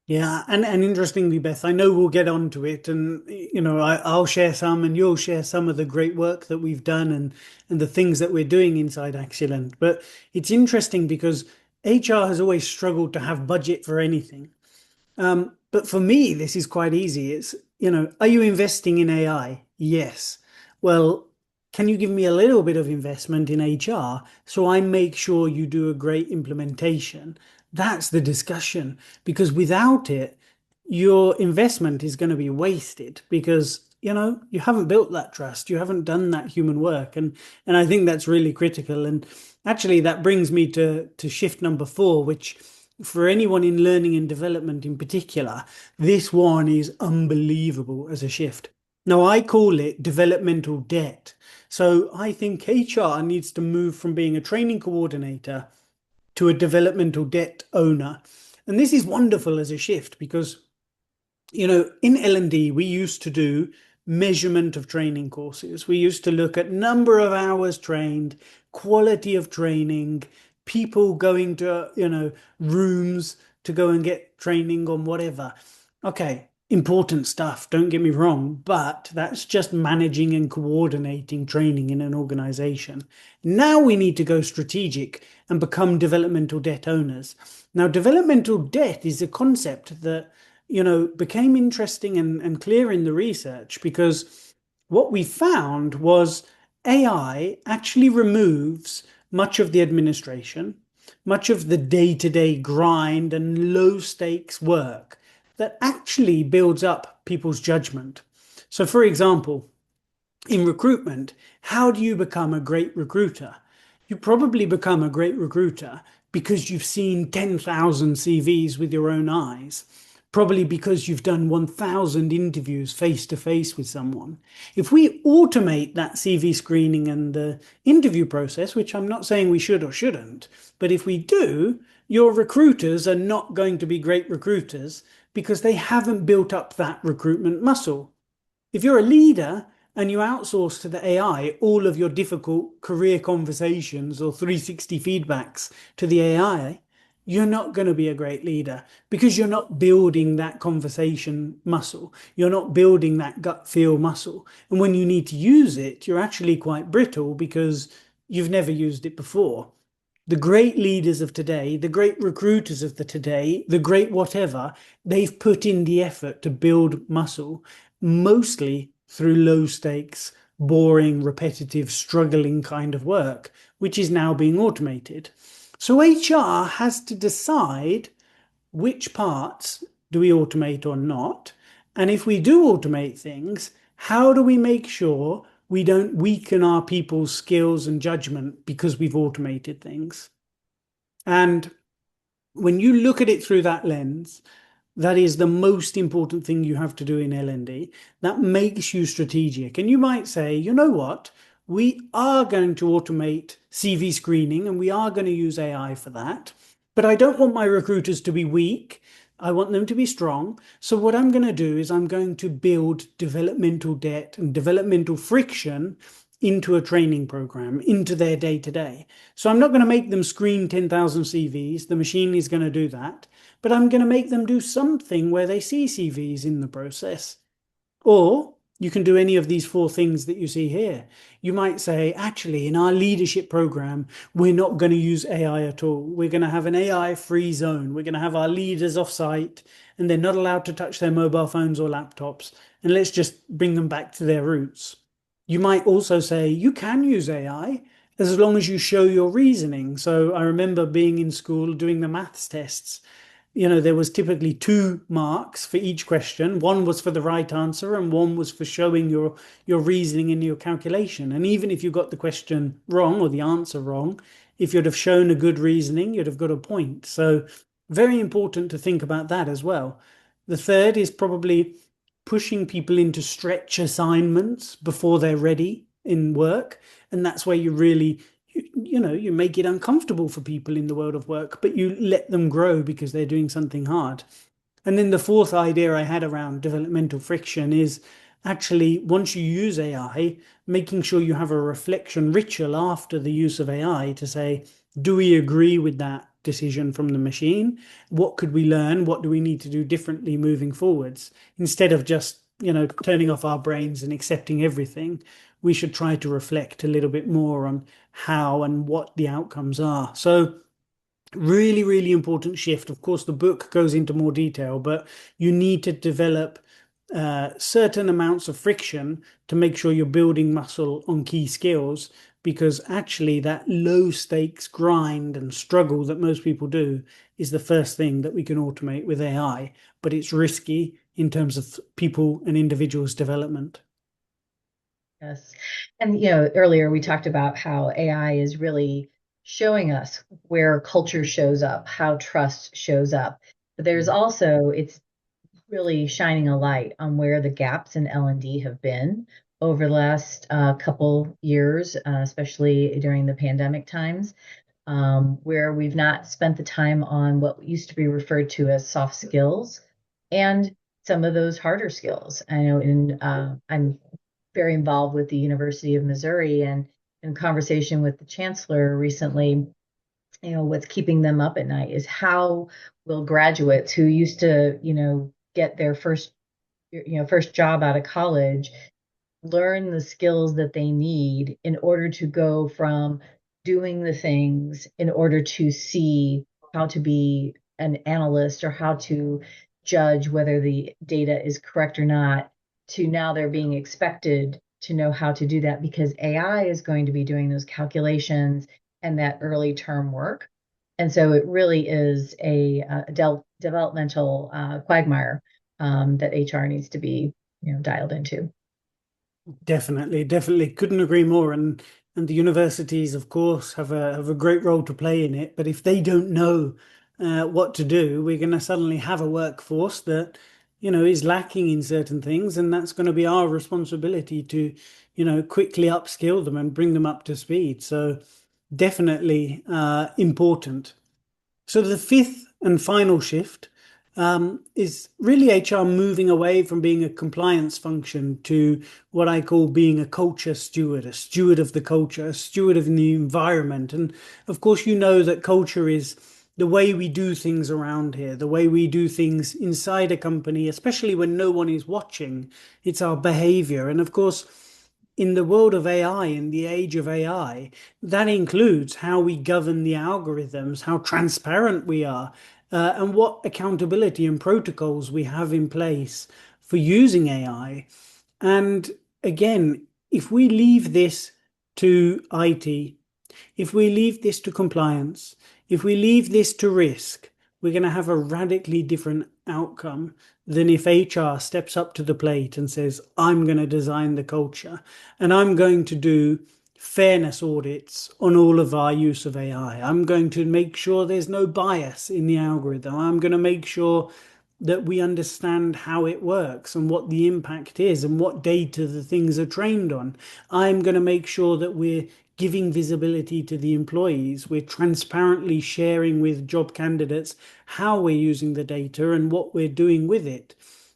Yeah, and interestingly, Beth, I know we'll get onto it, and I'll share some, and you'll share some of the great work that we've done, and the things that we're doing inside Accident. But it's interesting because HR has always struggled to have budget for anything. But for me, this is quite easy. It's, are you investing in AI? Yes. Well, can you give me a little bit of investment in HR so I make sure you do a great implementation? That's the discussion, because without it, your investment is going to be wasted because, you haven't built that trust, you haven't done that human work. And I think that's really critical. And actually that brings me to shift number 4, which for anyone in learning and development in particular, this one is unbelievable as a shift. Now, I call it developmental debt. So I think HR needs to move from being a training coordinator to a developmental debt owner. And this is wonderful as a shift because in L&D, we used to do measurement of training courses. We used to look at number of hours trained, quality of training, people going to, rooms to go and get training on whatever. Okay, important stuff, don't get me wrong, but that's just managing and coordinating training in an organization. Now we need to go strategic and become developmental debt owners. Now, developmental debt is a concept that became interesting and clear in the research because what we found was AI actually removes much of the administration, much of the day-to-day grind and low stakes work that actually builds up people's judgment. So, for example, in recruitment, how do you become a great recruiter? You probably become a great recruiter because you've seen 10,000 CVs with your own eyes. Probably because you've done 1,000 interviews face to face with someone. If we automate that CV screening and the interview process, which I'm not saying we should or shouldn't, but if we do, your recruiters are not going to be great recruiters because they haven't built up that recruitment muscle. If you're a leader and you outsource to the AI all of your difficult career conversations or 360 feedbacks to the AI, you're not going to be a great leader because you're not building that conversation muscle. You're not building that gut feel muscle. And when you need to use it, you're actually quite brittle because you've never used it before. the great leaders of today, the great recruiters of the today, the great whatever, they've put in the effort to build muscle, mostly through low stakes, boring, repetitive, struggling kind of work, which is now being automated. So HR has to decide which parts do we automate or not? And if we do automate things, how do we make sure we don't weaken our people's skills and judgment because we've automated things? And when you look at it through that lens, that is the most important thing you have to do in L&D. That makes you strategic. And you might say, you know what? We are going to automate CV screening and we are going to use AI for that. But I don't want my recruiters to be weak. I want them to be strong. So what I'm going to do is I'm going to build developmental debt and developmental friction into a training program, into their day to day. So I'm not going to make them screen 10,000 CVs. The machine is going to do that. But I'm going to make them do something where they see CVs in the process. Or you can do any of these four things that you see here. You might say, actually, in our leadership program, we're not going to use AI at all. We're going to have an AI free zone. We're going to have our leaders off site and they're not allowed to touch their mobile phones or laptops. And let's just bring them back to their roots. You might also say you can use AI as long as you show your reasoning. So I remember being in school doing the maths tests. There was typically 2 marks for each question. One was for the right answer, and one was for showing your reasoning in your calculation. And even if you got the question wrong or the answer wrong, if you'd have shown a good reasoning, you'd have got a point. So very important to think about that as well. The third is probably pushing people into stretch assignments before they're ready in work. And that's where you really you make it uncomfortable for people in the world of work, but you let them grow because they're doing something hard. And then the fourth idea I had around developmental friction is actually once you use AI, making sure you have a reflection ritual after the use of AI to say, do we agree with that decision from the machine? What could we learn? What do we need to do differently moving forwards? Instead of just, turning off our brains and accepting everything, we should try to reflect a little bit more on how and what the outcomes are. So really, really important shift. Of course, the book goes into more detail, but you need to develop certain amounts of friction to make sure you're building muscle on key skills, because actually that low stakes grind and struggle that most people do is the first thing that we can automate with AI, but it's risky in terms of people and individuals' development. Yes. And earlier we talked about how AI is really showing us where culture shows up, how trust shows up. But there's also it's really shining a light on where the gaps in L&D have been over the last couple years, especially during the pandemic times, where we've not spent the time on what used to be referred to as soft skills and some of those harder skills. I know I'm very involved with the University of Missouri, and in conversation with the chancellor recently, what's keeping them up at night is how will graduates who used to, get their first job out of college learn the skills that they need in order to go from doing the things in order to see how to be an analyst or how to judge whether the data is correct or not, to now they're being expected to know how to do that because AI is going to be doing those calculations and that early term work. And so it really is a developmental quagmire that HR needs to be, dialed into. Definitely, definitely couldn't agree more. And the universities, of course, have a great role to play in it. But if they don't know what to do, we're going to suddenly have a workforce that, is lacking in certain things, and that's going to be our responsibility to, quickly upskill them and bring them up to speed. So definitely important. So the fifth and final shift is really HR moving away from being a compliance function to what I call being a steward of the culture, a steward of the environment. And of course, you know that culture is the way we do things around here, the way we do things inside a company, especially when no one is watching. It's our behavior. And of course, in the world of AI, in the age of AI, that includes how we govern the algorithms, how transparent we are, and what accountability and protocols we have in place for using AI. And again, if we leave this to IT, if we leave this to compliance, if we leave this to risk, we're going to have a radically different outcome than if HR steps up to the plate and says, I'm going to design the culture and I'm going to do fairness audits on all of our use of AI. I'm going to make sure there's no bias in the algorithm. I'm going to make sure that we understand how it works and what the impact is and what data the things are trained on. I'm going to make sure that we're giving visibility to the employees. We're transparently sharing with job candidates how we're using the data and what we're doing with it.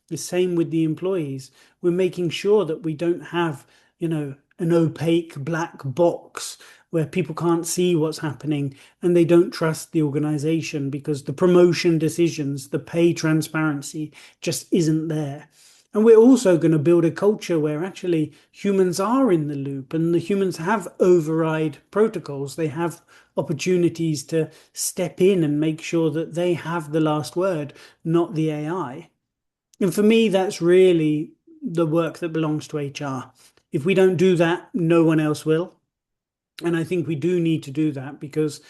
The same with the employees. We're making sure that we don't have, an opaque black box where people can't see what's happening and they don't trust the organization because the promotion decisions, the pay transparency just isn't there. And we're also going to build a culture where actually humans are in the loop and the humans have override protocols. They have opportunities to step in and make sure that they have the last word, not the AI. And for me, that's really the work that belongs to HR. If we don't do that, no one else will. And I think we do need to do that because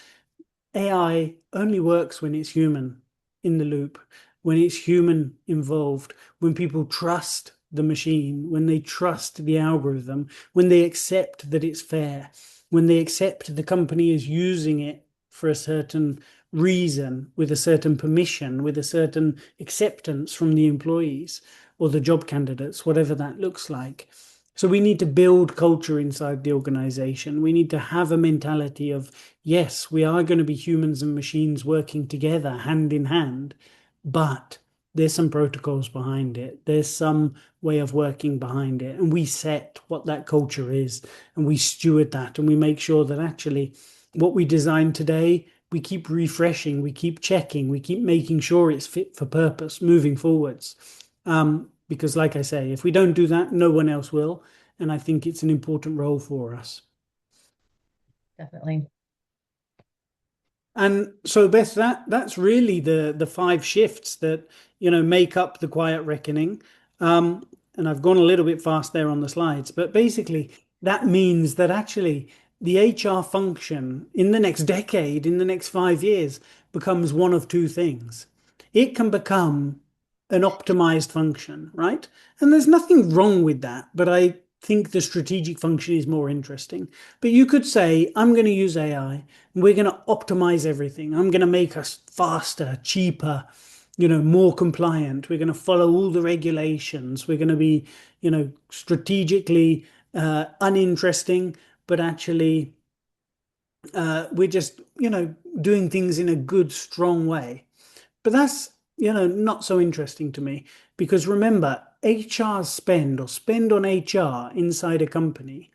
AI only works when it's human in the loop, when it's human involved, when people trust the machine, when they trust the algorithm, when they accept that it's fair, when they accept the company is using it for a certain reason, with a certain permission, with a certain acceptance from the employees or the job candidates, whatever that looks like. So we need to build culture inside the organization. We need to have a mentality of, yes, we are going to be humans and machines working together hand in hand, but there's some protocols behind it. There's some way of working behind it. And we set what that culture is and we steward that and we make sure that actually what we design today, we keep refreshing, we keep checking, we keep making sure it's fit for purpose moving forwards. Because, like I say, if we don't do that, no one else will. And I think it's an important role for us. Definitely. And so, Beth, that's really the five shifts that make up the quiet reckoning. And I've gone a little bit fast there on the slides, but basically that means that actually the HR function in the next decade, in the next 5 years, becomes one of two things. It can become an optimized function, right? And there's nothing wrong with that, but I think the strategic function is more interesting. But you could say, I'm going to use AI and we're going to optimize everything. I'm going to make us faster, cheaper, more compliant. We're going to follow all the regulations. We're going to be, strategically uninteresting, but actually we're just, doing things in a good, strong way. But that's, not so interesting to me because remember, HR spend or spend on HR inside a company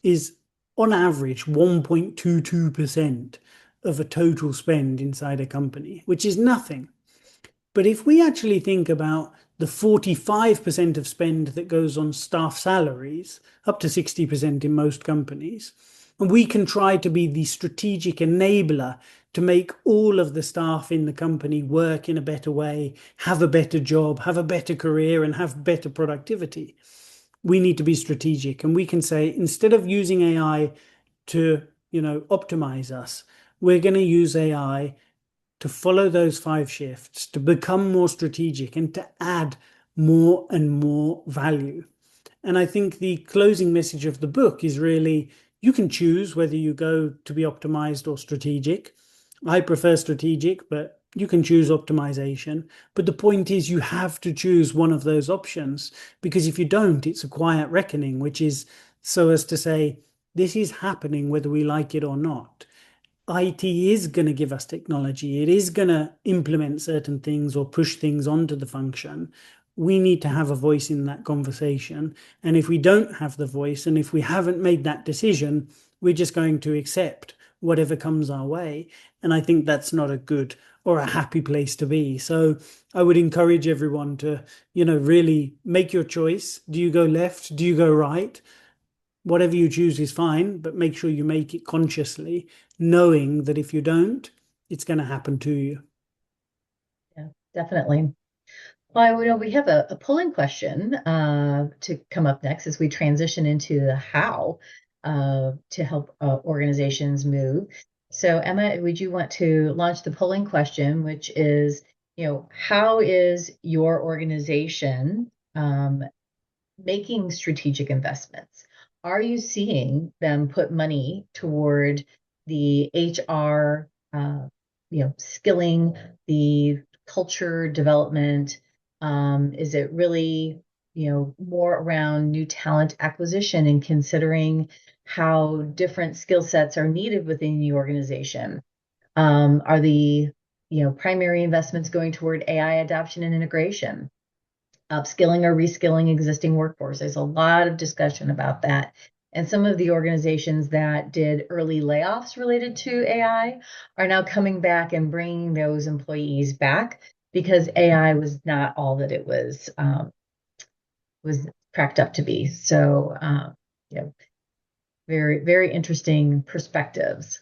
is on average 1.22% of a total spend inside a company, which is nothing. But if we actually think about the 45% of spend that goes on staff salaries, up to 60% in most companies, and we can try to be the strategic enabler to make all of the staff in the company work in a better way, have a better job, have a better career, and have better productivity. We need to be strategic. And we can say, instead of using AI to, optimize us, we're going to use AI to follow those five shifts, to become more strategic and to add more and more value. And I think the closing message of the book is really you can choose whether you go to be optimized or strategic. I prefer strategic, but you can choose optimization. But the point is, you have to choose one of those options because if you don't, it's a quiet reckoning, which is so as to say, this is happening whether we like it or not. IT is going to give us technology. It is going to implement certain things or push things onto the function. We need to have a voice in that conversation. And if we don't have the voice and if we haven't made that decision, we're just going to accept whatever comes our way. And I think that's not a good or a happy place to be. So I would encourage everyone to, really make your choice. Do you go left? Do you go right? Whatever you choose is fine, but make sure you make it consciously, knowing that if you don't, it's going to happen to you. Yeah, definitely. Well, we have a polling question to come up next as we transition into the how to help organizations move. So, Emma, would you want to launch the polling question, which is, how is your organization making strategic investments? Are you seeing them put money toward the HR, skilling, the culture development? Is it really, more around new talent acquisition and considering how different skill sets are needed within the organization? Are the, primary investments going toward AI adoption and integration? Upskilling or reskilling existing workforce. There's a lot of discussion about that. And some of the organizations that did early layoffs related to AI are now coming back and bringing those employees back because AI was not all that it was cracked up to be. So, very, very interesting perspectives.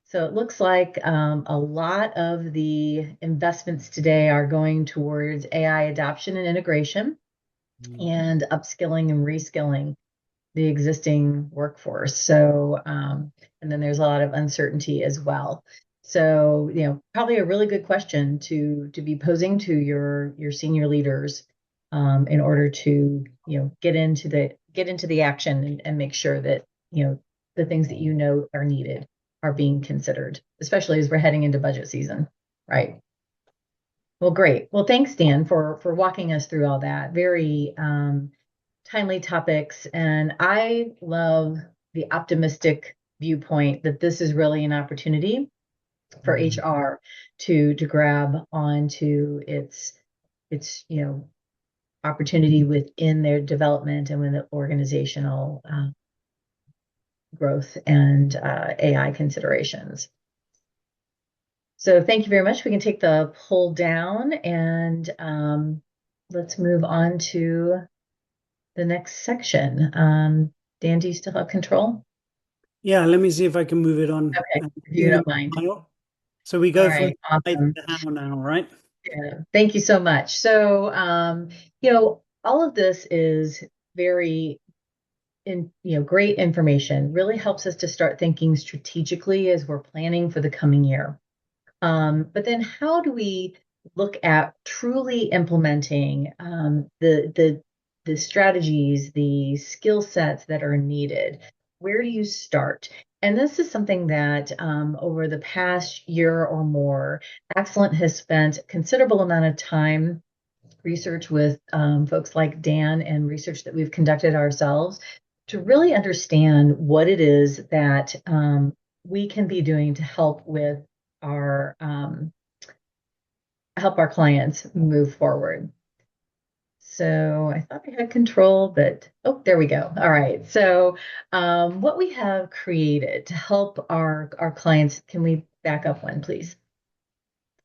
So it looks like a lot of the investments today are going towards AI adoption and integration and upskilling and reskilling the existing workforce. So, and then there's a lot of uncertainty as well. So, probably a really good question to be posing to your senior leaders in order to get into the action and make sure that the things that are needed are being considered, especially as we're heading into budget season, right? Well, great. Well, thanks, Dan, for walking us through all that. Very timely topics, and I love the optimistic viewpoint that this is really an opportunity for HR to grab onto its opportunity within their development and within the organizational growth and AI considerations. So thank you very much. We can take the poll down and let's move on to the next section. Dan, do you still have control? Yeah, let me see if I can move it on Okay, if you in the don't mind. mile. So we All go from right, the why to awesome. the how now, right? Yeah, thank you so much. So, all of this is very great information. Really helps us to start thinking strategically as we're planning for the coming year. But then how do we look at truly implementing the strategies, the skill sets that are needed? Where do you start? And this is something that over the past year or more, Excellent has spent a considerable amount of time research with folks like Dan and research that we've conducted ourselves to really understand what it is that we can be doing to our help our clients move forward. So I thought I had control, but oh, there we go. All right. So what we have created to help our clients, can we back up one, please?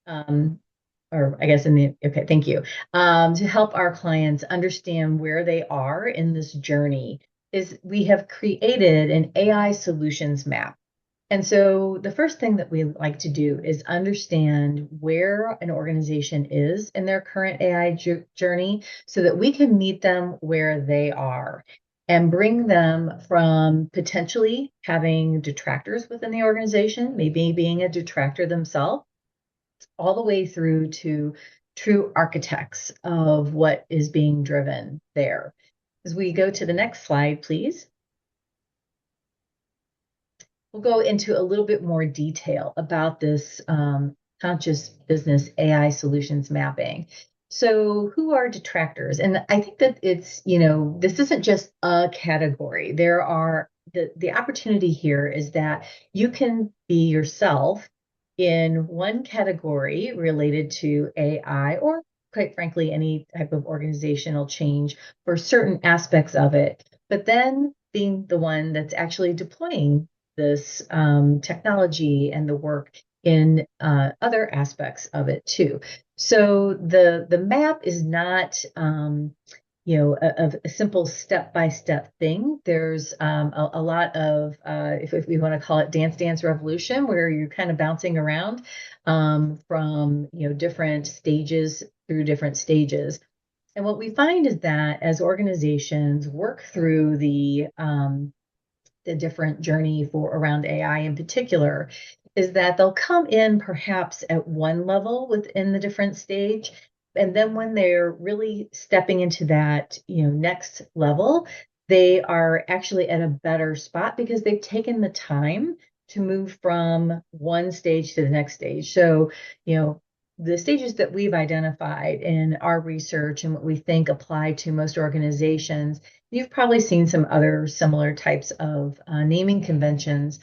Or I guess okay, thank you. To help our clients understand where they are in this journey is we have created an AI solutions map. And so the first thing that we like to do is understand where an organization is in their current AI journey so that we can meet them where they are and bring them from potentially having detractors within the organization, maybe being a detractor themselves, all the way through to true architects of what is being driven there. As we go to the next slide, please. We'll go into a little bit more detail about this conscious business AI solutions mapping. So, who are detractors? And I think that this isn't just a category. There are the opportunity here is that you can be yourself in one category related to AI or quite frankly, any type of organizational change for certain aspects of it, but then being the one that's actually deploying this technology and the work in other aspects of it too. So the map is not of a simple step-by-step thing. There's a lot of, if we want to call it dance revolution, where you're kind of bouncing around from, different stages through different stages. And what we find is that as organizations work through the different journey for around AI in particular, is that they'll come in perhaps at one level within the different stage. And then when they're really stepping into that, next level, they are actually at a better spot because they've taken the time to move from one stage to the next stage. So, the stages that we've identified in our research and what we think apply to most organizations. You've probably seen some other similar types of naming conventions,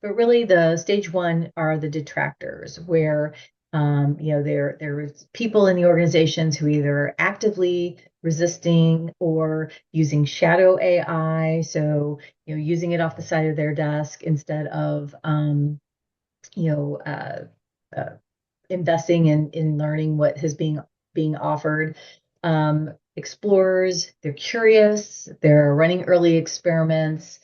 but really the stage one are the detractors, where there's people in the organizations who either are actively resisting or using shadow AI, so using it off the side of their desk instead of you know uh, uh, investing in learning what is being offered. Explorers, they're curious, they're running early experiments.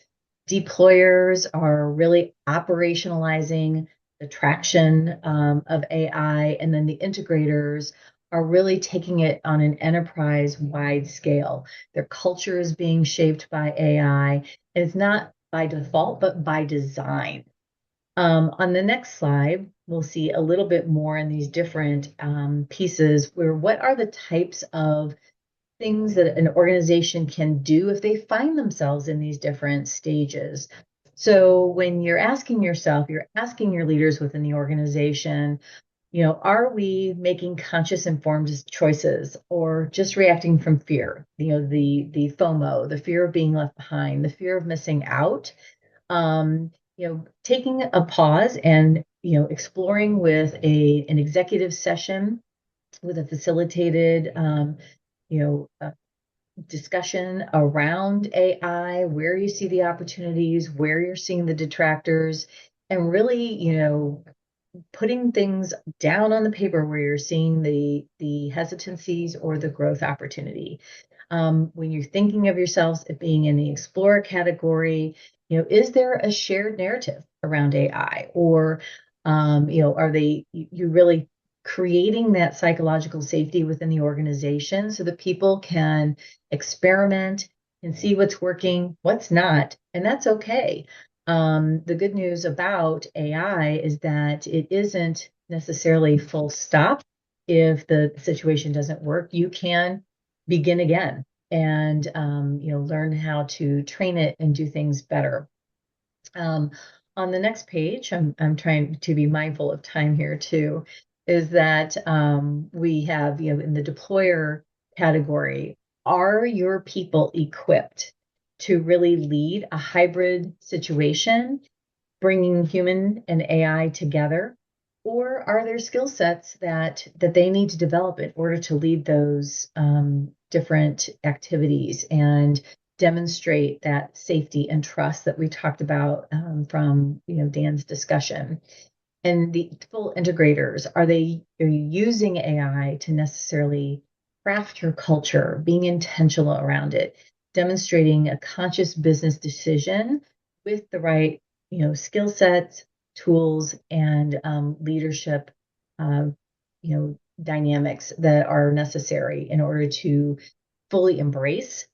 Deployers are really operationalizing the traction of AI, and then the integrators are really taking it on an enterprise wide scale. Their culture is being shaped by AI, and it's not by default, but by design. On the next slide, we'll see a little bit more in these different pieces where what are the types of things that an organization can do if they find themselves in these different stages. So when you're asking yourself, you're asking your leaders within the organization, are we making conscious informed choices or just reacting from fear? The FOMO, the fear of being left behind, the fear of missing out. Taking a pause and exploring with an executive session with a facilitated you know uh, discussion around AI, where you see the opportunities, where you're seeing the detractors, and really putting things down on the paper where you're seeing the hesitancies or the growth opportunity. When you're thinking of yourselves as being in the explorer category, is there a shared narrative around AI, or are you really creating that psychological safety within the organization so that people can experiment and see what's working, what's not, and that's okay. The good news about AI is that it isn't necessarily full stop. If the situation doesn't work, you can begin again and learn how to train it and do things better. Um, on the next page, I'm trying to be mindful of time here too, is that we have, in the deployer category, are your people equipped to really lead a hybrid situation, bringing human and AI together? Or are there skill sets that they need to develop in order to lead those different activities and demonstrate that safety and trust that we talked about from Dan's discussion? And the full integrators, are you using AI to necessarily craft your culture, being intentional around it, demonstrating a conscious business decision with the right, skill sets, tools, and leadership, uh, dynamics that are necessary in order to fully embrace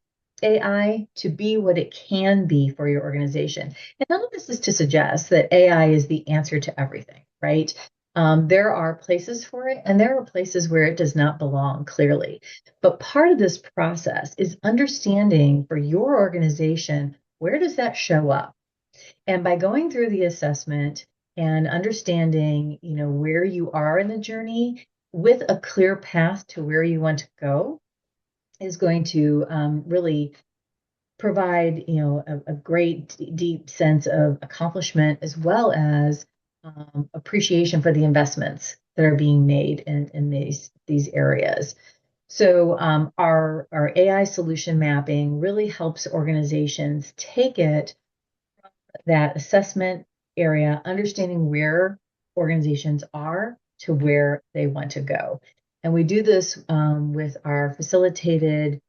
AI to be what it can be for your organization. And none of this is to suggest that AI is the answer to everything, right? There are places for it, and there are places where it does not belong, clearly. But part of this process is understanding for your organization, where does that show up? And by going through the assessment and understanding, where you are in the journey with a clear path to where you want to go, is going to really provide a great deep sense of accomplishment, as well as appreciation for the investments that are being made in these areas. So our AI solution mapping really helps organizations take it, that assessment area, understanding where organizations are to where they want to go. And we do this with our facilitated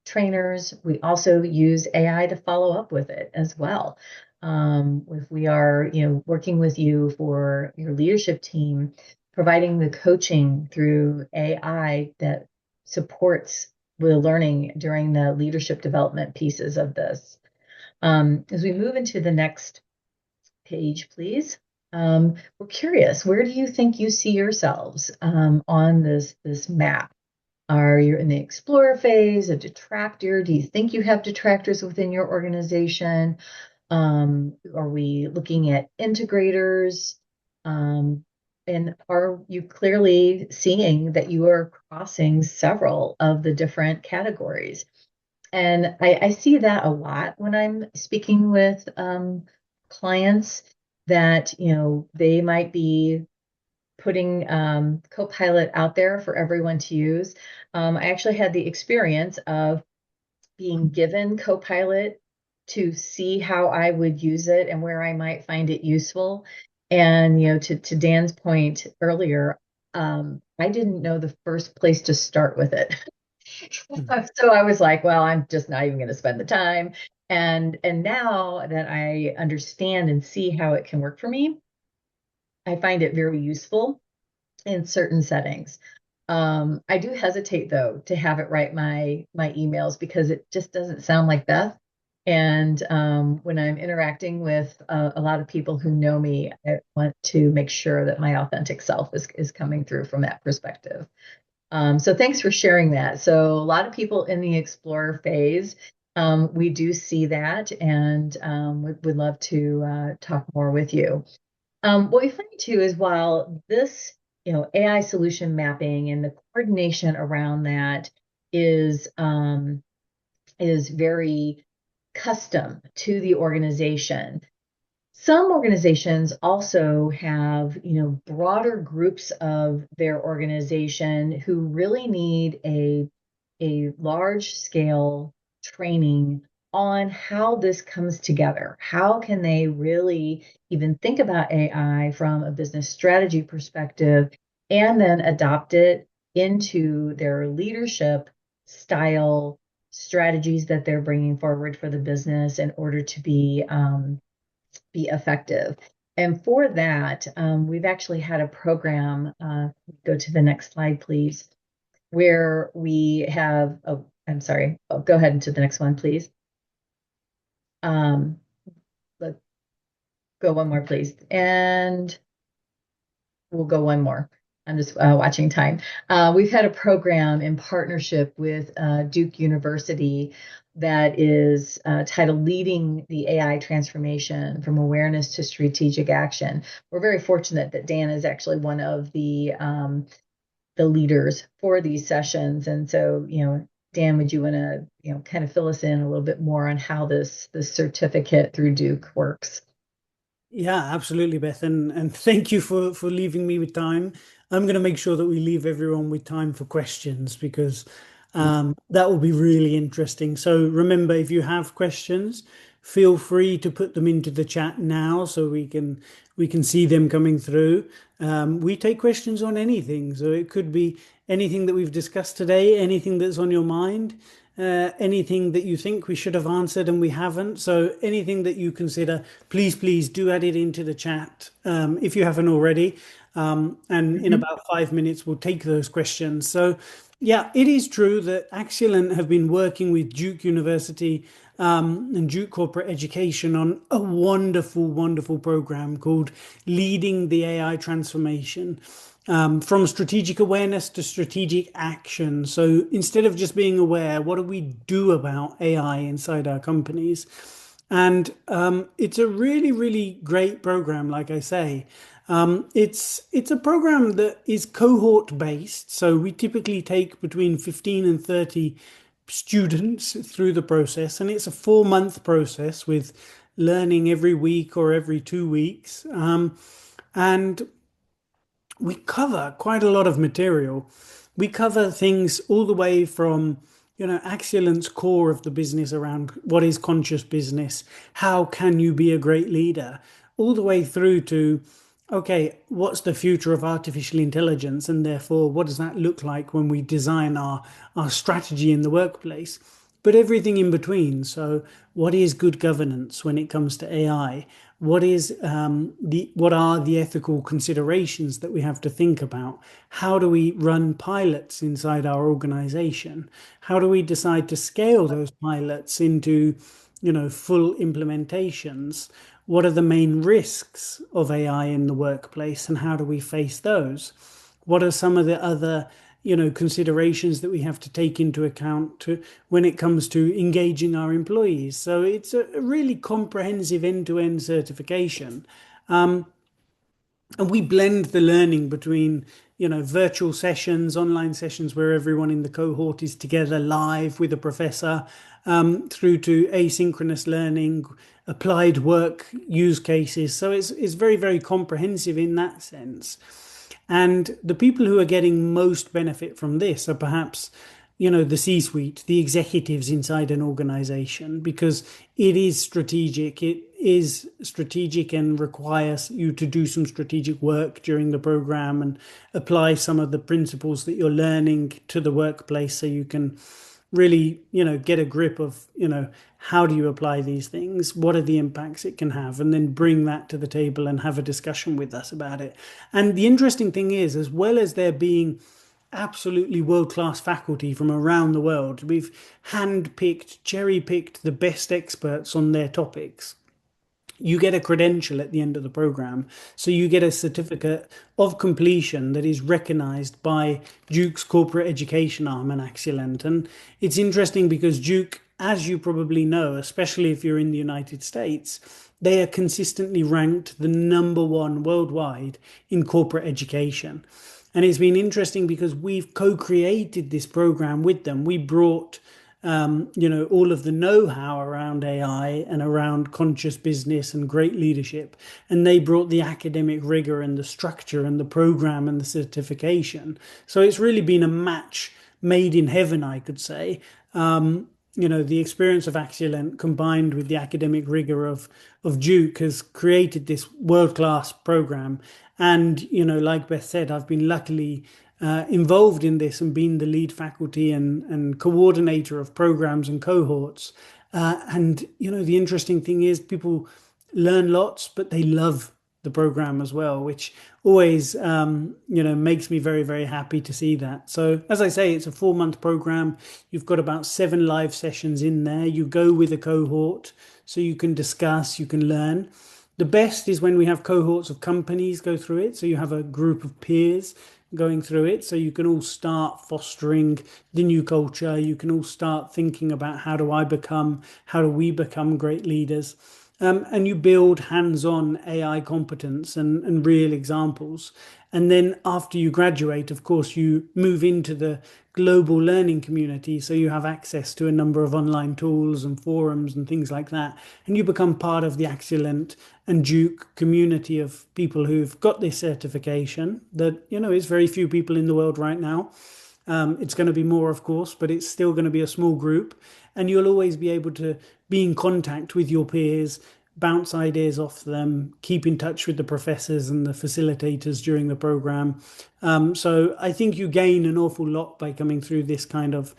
trainers. We also use AI to follow up with it as well. If we are, working with you for your leadership team, providing the coaching through AI that supports the learning during the leadership development pieces of this. As we move into the next page, please. We're curious, where do you think you see yourselves on this map? Are you in the explorer phase, a detractor? Do you think you have detractors within your organization? Are we looking at integrators? Um, and are you clearly seeing that you are crossing several of the different categories? And I see that a lot when I'm speaking with clients that, they might be putting Copilot out there for everyone to use. I actually had the experience of being given Copilot to see how I would use it and where I might find it useful. And, to Dan's point earlier, I didn't know the first place to start with it. So I was like, well, I'm just not even going to spend the time. And now that I understand and see how it can work for me, I find it very useful in certain settings. I do hesitate though to have it write my emails because it just doesn't sound like Beth. And when I'm interacting with a lot of people who know me, I want to make sure that my authentic self is coming through from that perspective. So thanks for sharing that. So a lot of people in the explorer phase, we do see that, and would love to talk more with you. What we find too is while this, AI solution mapping and the coordination around that is is very custom to the organization. Some organizations also have, broader groups of their organization who really need a large scale training on how this comes together. How can they really even think about AI from a business strategy perspective and then adopt it into their leadership style strategies that they're bringing forward for the business in order to be effective. And for that, we've actually had a program. Go to the next slide, please, where we have, oh, I'm sorry, go ahead into the next one, please. Let's go one more, please. And we'll go one more. I'm just watching time. We've had a program in partnership with Duke University that is titled Leading the AI Transformation from Awareness to Strategic Action. We're very fortunate that Dan is actually one of the leaders for these sessions. And so, Dan, would you want to, kind of fill us in a little bit more on how this certificate through Duke works? Yeah, absolutely, Beth, and thank you for leaving me with time. I'm going to make sure that we leave everyone with time for questions because that will be really interesting. So remember, if you have questions, feel free to put them into the chat now so we can see them coming through. We take questions on anything, so it could be anything that we've discussed today, anything that's on your mind, anything that you think we should have answered and we haven't. So anything that you consider, please do add it into the chat if you haven't already. And in Mhm. about 5 minutes, we'll take those questions. So yeah, it is true that Axilent have been working with Duke University and Duke Corporate Education on a wonderful program called Leading the AI Transformation, from strategic awareness to strategic action. So instead of just being aware, what do we do about AI inside our companies? And it's a really great program, like I say. It's a program that is cohort based, so we typically take between 15 and 30 students through the process, and it's a 4 month process with learning every week or every 2 weeks. And we cover quite a lot of material. We cover things all the way from, Axiolen's core of the business around what is conscious business, how can you be a great leader, all the way through to Okay, what's the future of artificial intelligence, and therefore, what does that look like when we design our strategy in the workplace? But everything in between. So, what is good governance when it comes to AI? What are the ethical considerations that we have to think about? How do we run pilots inside our organization? How do we decide to scale those pilots into, full implementations? What are the main risks of AI in the workplace and how do we face those? What are some of the other, considerations that we have to take into account when it comes to engaging our employees? So it's a really comprehensive end-to-end certification. And we blend the learning between, virtual sessions, online sessions where everyone in the cohort is together live with a professor, through to asynchronous learning, applied work use cases. So it's very, very comprehensive in that sense. And the people who are getting most benefit from this are perhaps, the C-suite, the executives inside an organization, because it is strategic. It is strategic and requires you to do some strategic work during the program and apply some of the principles that you're learning to the workplace so you can really, get a grip of, how do you apply these things? What are the impacts it can have? And then bring that to the table and have a discussion with us about it. And the interesting thing is, as well as there being absolutely world-class faculty from around the world, we've hand-picked, cherry-picked the best experts on their topics. You get a credential at the end of the program. So you get a certificate of completion that is recognized by Duke's corporate education arm and Accelent. And it's interesting because Duke, as you probably know, especially if you're in the United States, they are consistently ranked the number one worldwide in corporate education. And it's been interesting because we've co-created this program with them. We brought all of the know-how around AI and around conscious business and great leadership. And they brought the academic rigor and the structure and the program and the certification. So it's really been a match made in heaven, I could say. The experience of Acculent combined with the academic rigor of Duke has created this world-class program. And, like Beth said, I've been luckily involved in this and been the lead faculty and coordinator of programs and cohorts. And, the interesting thing is people learn lots, but they love the program as well, which always, makes me very, very happy to see that. So, as I say, it's a 4-month program. You've got about 7 live sessions in there. You go with a cohort so you can discuss, you can learn. The best is when we have cohorts of companies go through it. So you have a group of peers going through it. So you can all start fostering the new culture. You can all start thinking about how do we become great leaders? And you build hands-on AI competence and real examples. And then after you graduate, of course, you move into the global learning community. So you have access to a number of online tools and forums and things like that. And you become part of the Excellent and Duke community of people who've got this certification that, is very few people in the world right now. It's going to be more, of course, but it's still going to be a small group. And you'll always be able to be in contact with your peers, bounce ideas off them, keep in touch with the professors and the facilitators during the program. So I think you gain an awful lot by coming through this kind of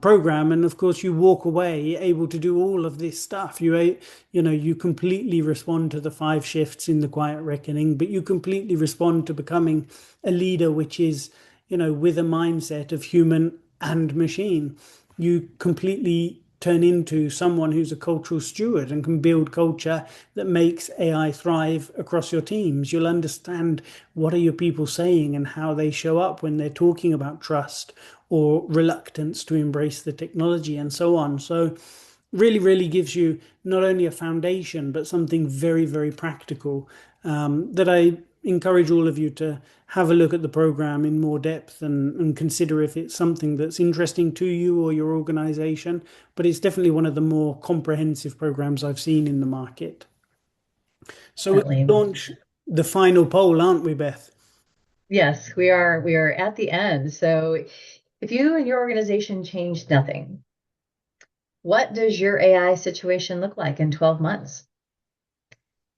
program. And of course, you walk away able to do all of this stuff. You completely respond to the 5 shifts in the quiet reckoning, but you completely respond to becoming a leader, which is, with a mindset of human and machine. You completely turn into someone who's a cultural steward and can build culture that makes AI thrive across your teams. You'll understand what are your people saying and how they show up when they're talking about trust or reluctance to embrace the technology and so on. So really, really gives you not only a foundation, but something very, very practical that I encourage all of you to have a look at the program in more depth and consider if it's something that's interesting to you or your organization. But it's definitely one of the more comprehensive programs I've seen in the market. So we're going to Definitely. launch the final poll, aren't we, Beth? Yes, we are at the end. So if you and your organization change nothing, what does your AI situation look like in 12 months?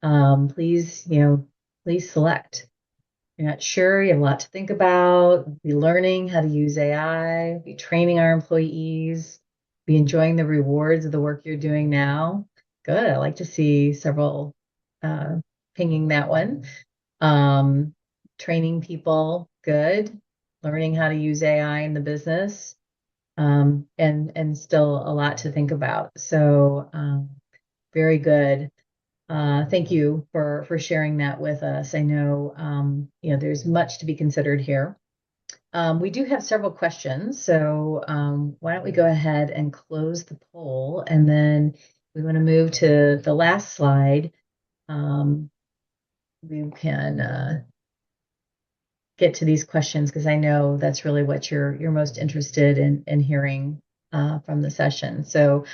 Please, please select. You're not sure, you have a lot to think about, be learning how to use AI, be training our employees, be enjoying the rewards of the work you're doing now. Good. I like to see several uh, pinging that one. Um, Training people, good. Learning how to use AI in the business, and still a lot to think about. So, very good. Thank you for sharing that with us. I know there's much to be considered here. We do have several questions, so why don't we go ahead and close the poll, and then we want to move to the last slide. Um, we can get to these questions because I know that's really what you're most interested in hearing from the session. So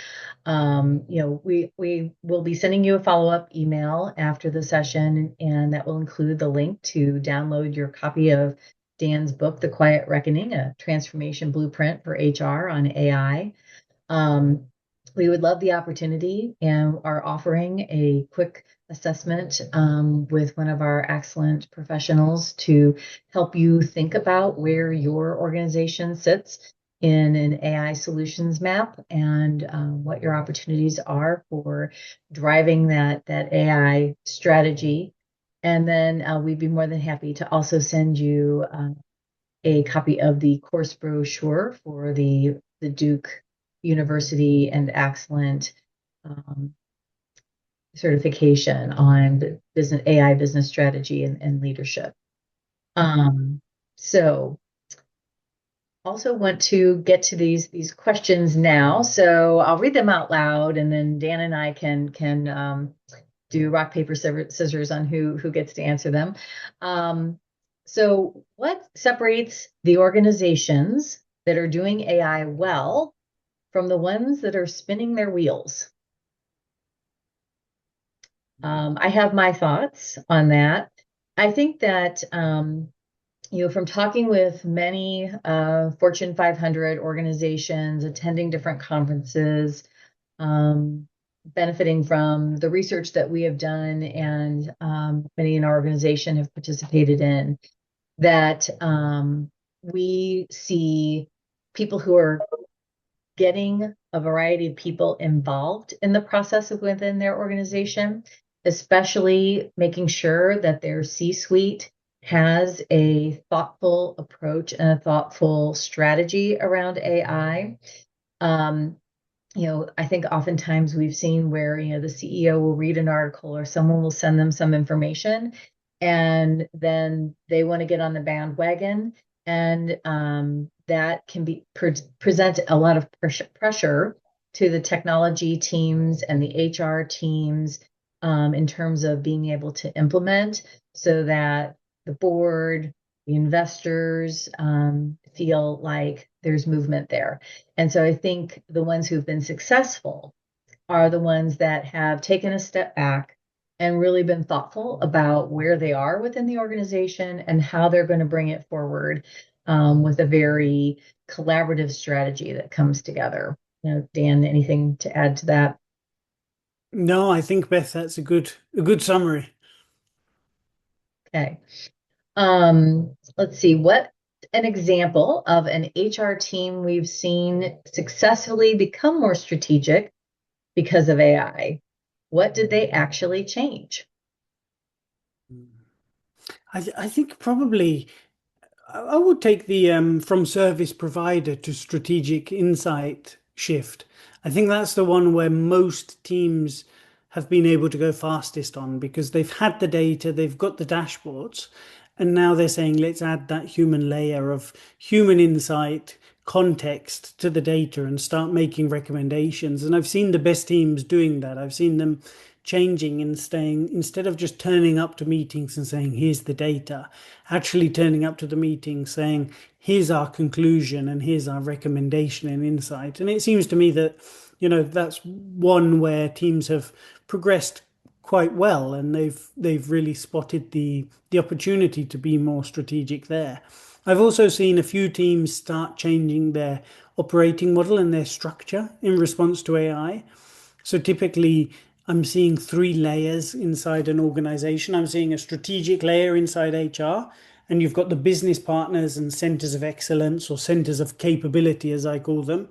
we will be sending you a follow-up email after the session, and that will include the link to download your copy of Dan's book, The Quiet Reckoning, a transformation blueprint for HR on AI. Um, we would love the opportunity and are offering a quick assessment with one of our excellent professionals to help you think about where your organization sits in an AI solutions map and what your opportunities are for driving that AI strategy. And then we'd be more than happy to also send you a copy of the course brochure for the Duke University and excellent um, certification on the business AI business strategy and leadership. Um, so also want to get to these questions now. So I'll read them out loud, and then Dan and I can do rock paper scissors on who gets to answer them. So what separates the organizations that are doing AI well from the ones that are spinning their wheels? I have my thoughts on that. I think that from talking with many Fortune 500 organizations, attending different conferences, benefiting from the research that we have done and many in our organization have participated in, that we see people who are getting a variety of people involved in the process of within their organization, especially making sure that their C-suite has a thoughtful approach and a thoughtful strategy around AI. Um, I think oftentimes we've seen where, the CEO will read an article or someone will send them some information and then they want to get on the bandwagon. And that can present a lot of pressure to the technology teams and the HR teams in terms of being able to implement so that the board, the investors feel like there's movement there. And so I think the ones who've been successful are the ones that have taken a step back and really been thoughtful about where they are within the organization and how they're going to bring it forward with a very collaborative strategy that comes together. Dan, anything to add to that? No, I think Beth, that's a good summary. Okay. Let's see, what an example of an HR team we've seen successfully become more strategic because of AI. What did they actually change? I think probably I would take the from service provider to strategic insight shift. I think that's the one where most teams have been able to go fastest on because they've had the data, they've got the dashboards, and now they're saying, let's add that human layer of human insight, context to the data and start making recommendations. And I've seen the best teams doing that. I've seen them changing and staying, instead of just turning up to meetings and saying, here's the data, actually turning up to the meeting saying, here's our conclusion and here's our recommendation and insight. And it seems to me that, that's one where teams have progressed quite well and they've really spotted the opportunity to be more strategic there. I've also seen a few teams start changing their operating model and their structure in response to AI. So typically, I'm seeing three layers inside an organization. I'm seeing a strategic layer inside HR, and you've got the business partners and centers of excellence or centers of capability, as I call them.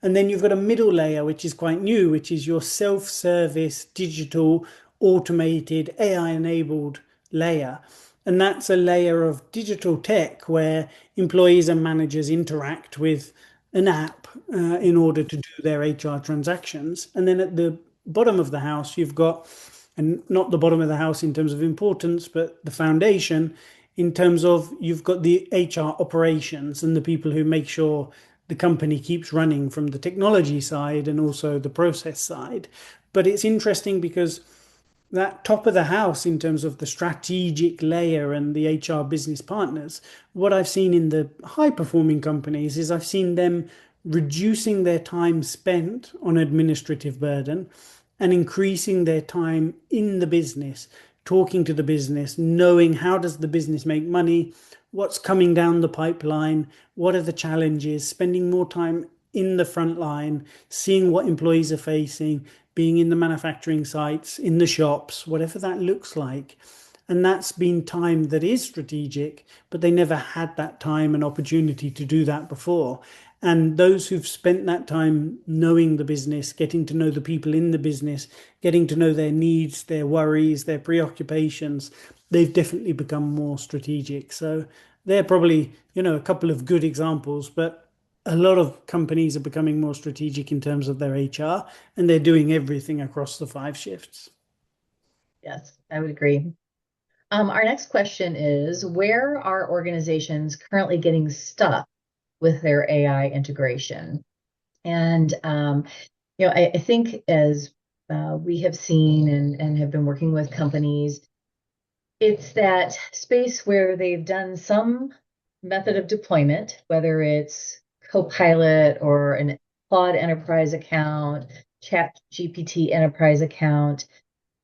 And then you've got a middle layer, which is quite new, which is your self-service, digital, automated, AI-enabled layer. And that's a layer of digital tech where employees and managers interact with an app in order to do their HR transactions. And then at the bottom of the house, you've got, and not the bottom of the house in terms of importance, but the foundation in terms of you've got the HR operations and the people who make sure the company keeps running from the technology side and also the process side. But it's interesting because that top of the house in terms of the strategic layer and the HR business partners, what I've seen in the high performing companies is I've seen them reducing their time spent on administrative burden and increasing their time in the business, talking to the business, knowing how does the business make money, what's coming down the pipeline, what are the challenges, spending more time in the front line, seeing what employees are facing, being in the manufacturing sites, in the shops, whatever that looks like. And that's been time that is strategic, but they never had that time and opportunity to do that before. And those who've spent that time knowing the business, getting to know the people in the business, getting to know their needs, their worries, their preoccupations, they've definitely become more strategic. So they're probably, a couple of good examples, but a lot of companies are becoming more strategic in terms of their HR and they're doing everything across the five shifts. Yes, I would agree. Our next question is, where are organizations currently getting stuck with their AI integration? And I think as we have seen and have been working with companies, it's that space where they've done some method of deployment, whether it's Copilot or an Claude enterprise account, Chat GPT enterprise account.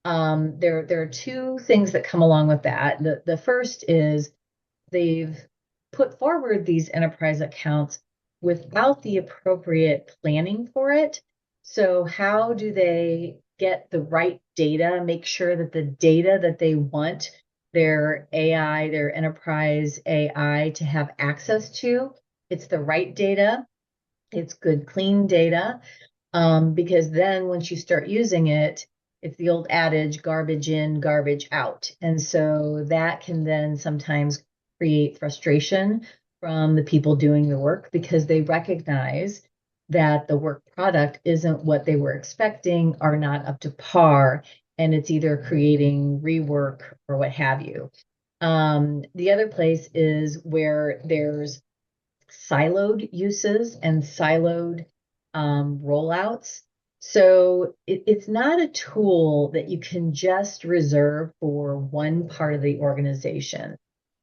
There are two things that come along with that. The first is they've put forward these enterprise accounts without the appropriate planning for it. So how do they get the right data, make sure that the data that they want their AI, their enterprise AI to have access to, it's the right data, it's good, clean data, because then once you start using it, it's the old adage, garbage in, garbage out. And so that can then sometimes create frustration from the people doing the work because they recognize that the work product isn't what they were expecting or not up to par, and it's either creating rework or what have you. The other place is where there's siloed uses and siloed rollouts. So it's not a tool that you can just reserve for one part of the organization.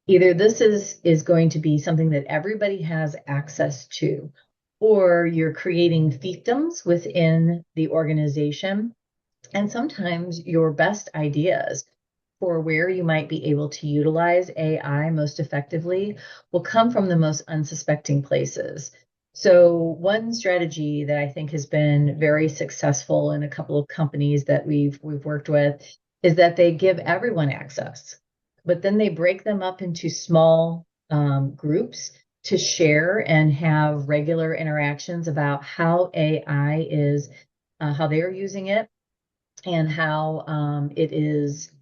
Either this is going to be something that everybody has access to, or you're creating fiefdoms within the organization. And sometimes your best ideas for where you might be able to utilize AI most effectively will come from the most unsuspecting places. So, one strategy that I think has been very successful in a couple of companies that we've worked with is that they give everyone access, but then they break them up into small groups to share and have regular interactions about how AI is, how they are using it and how it is,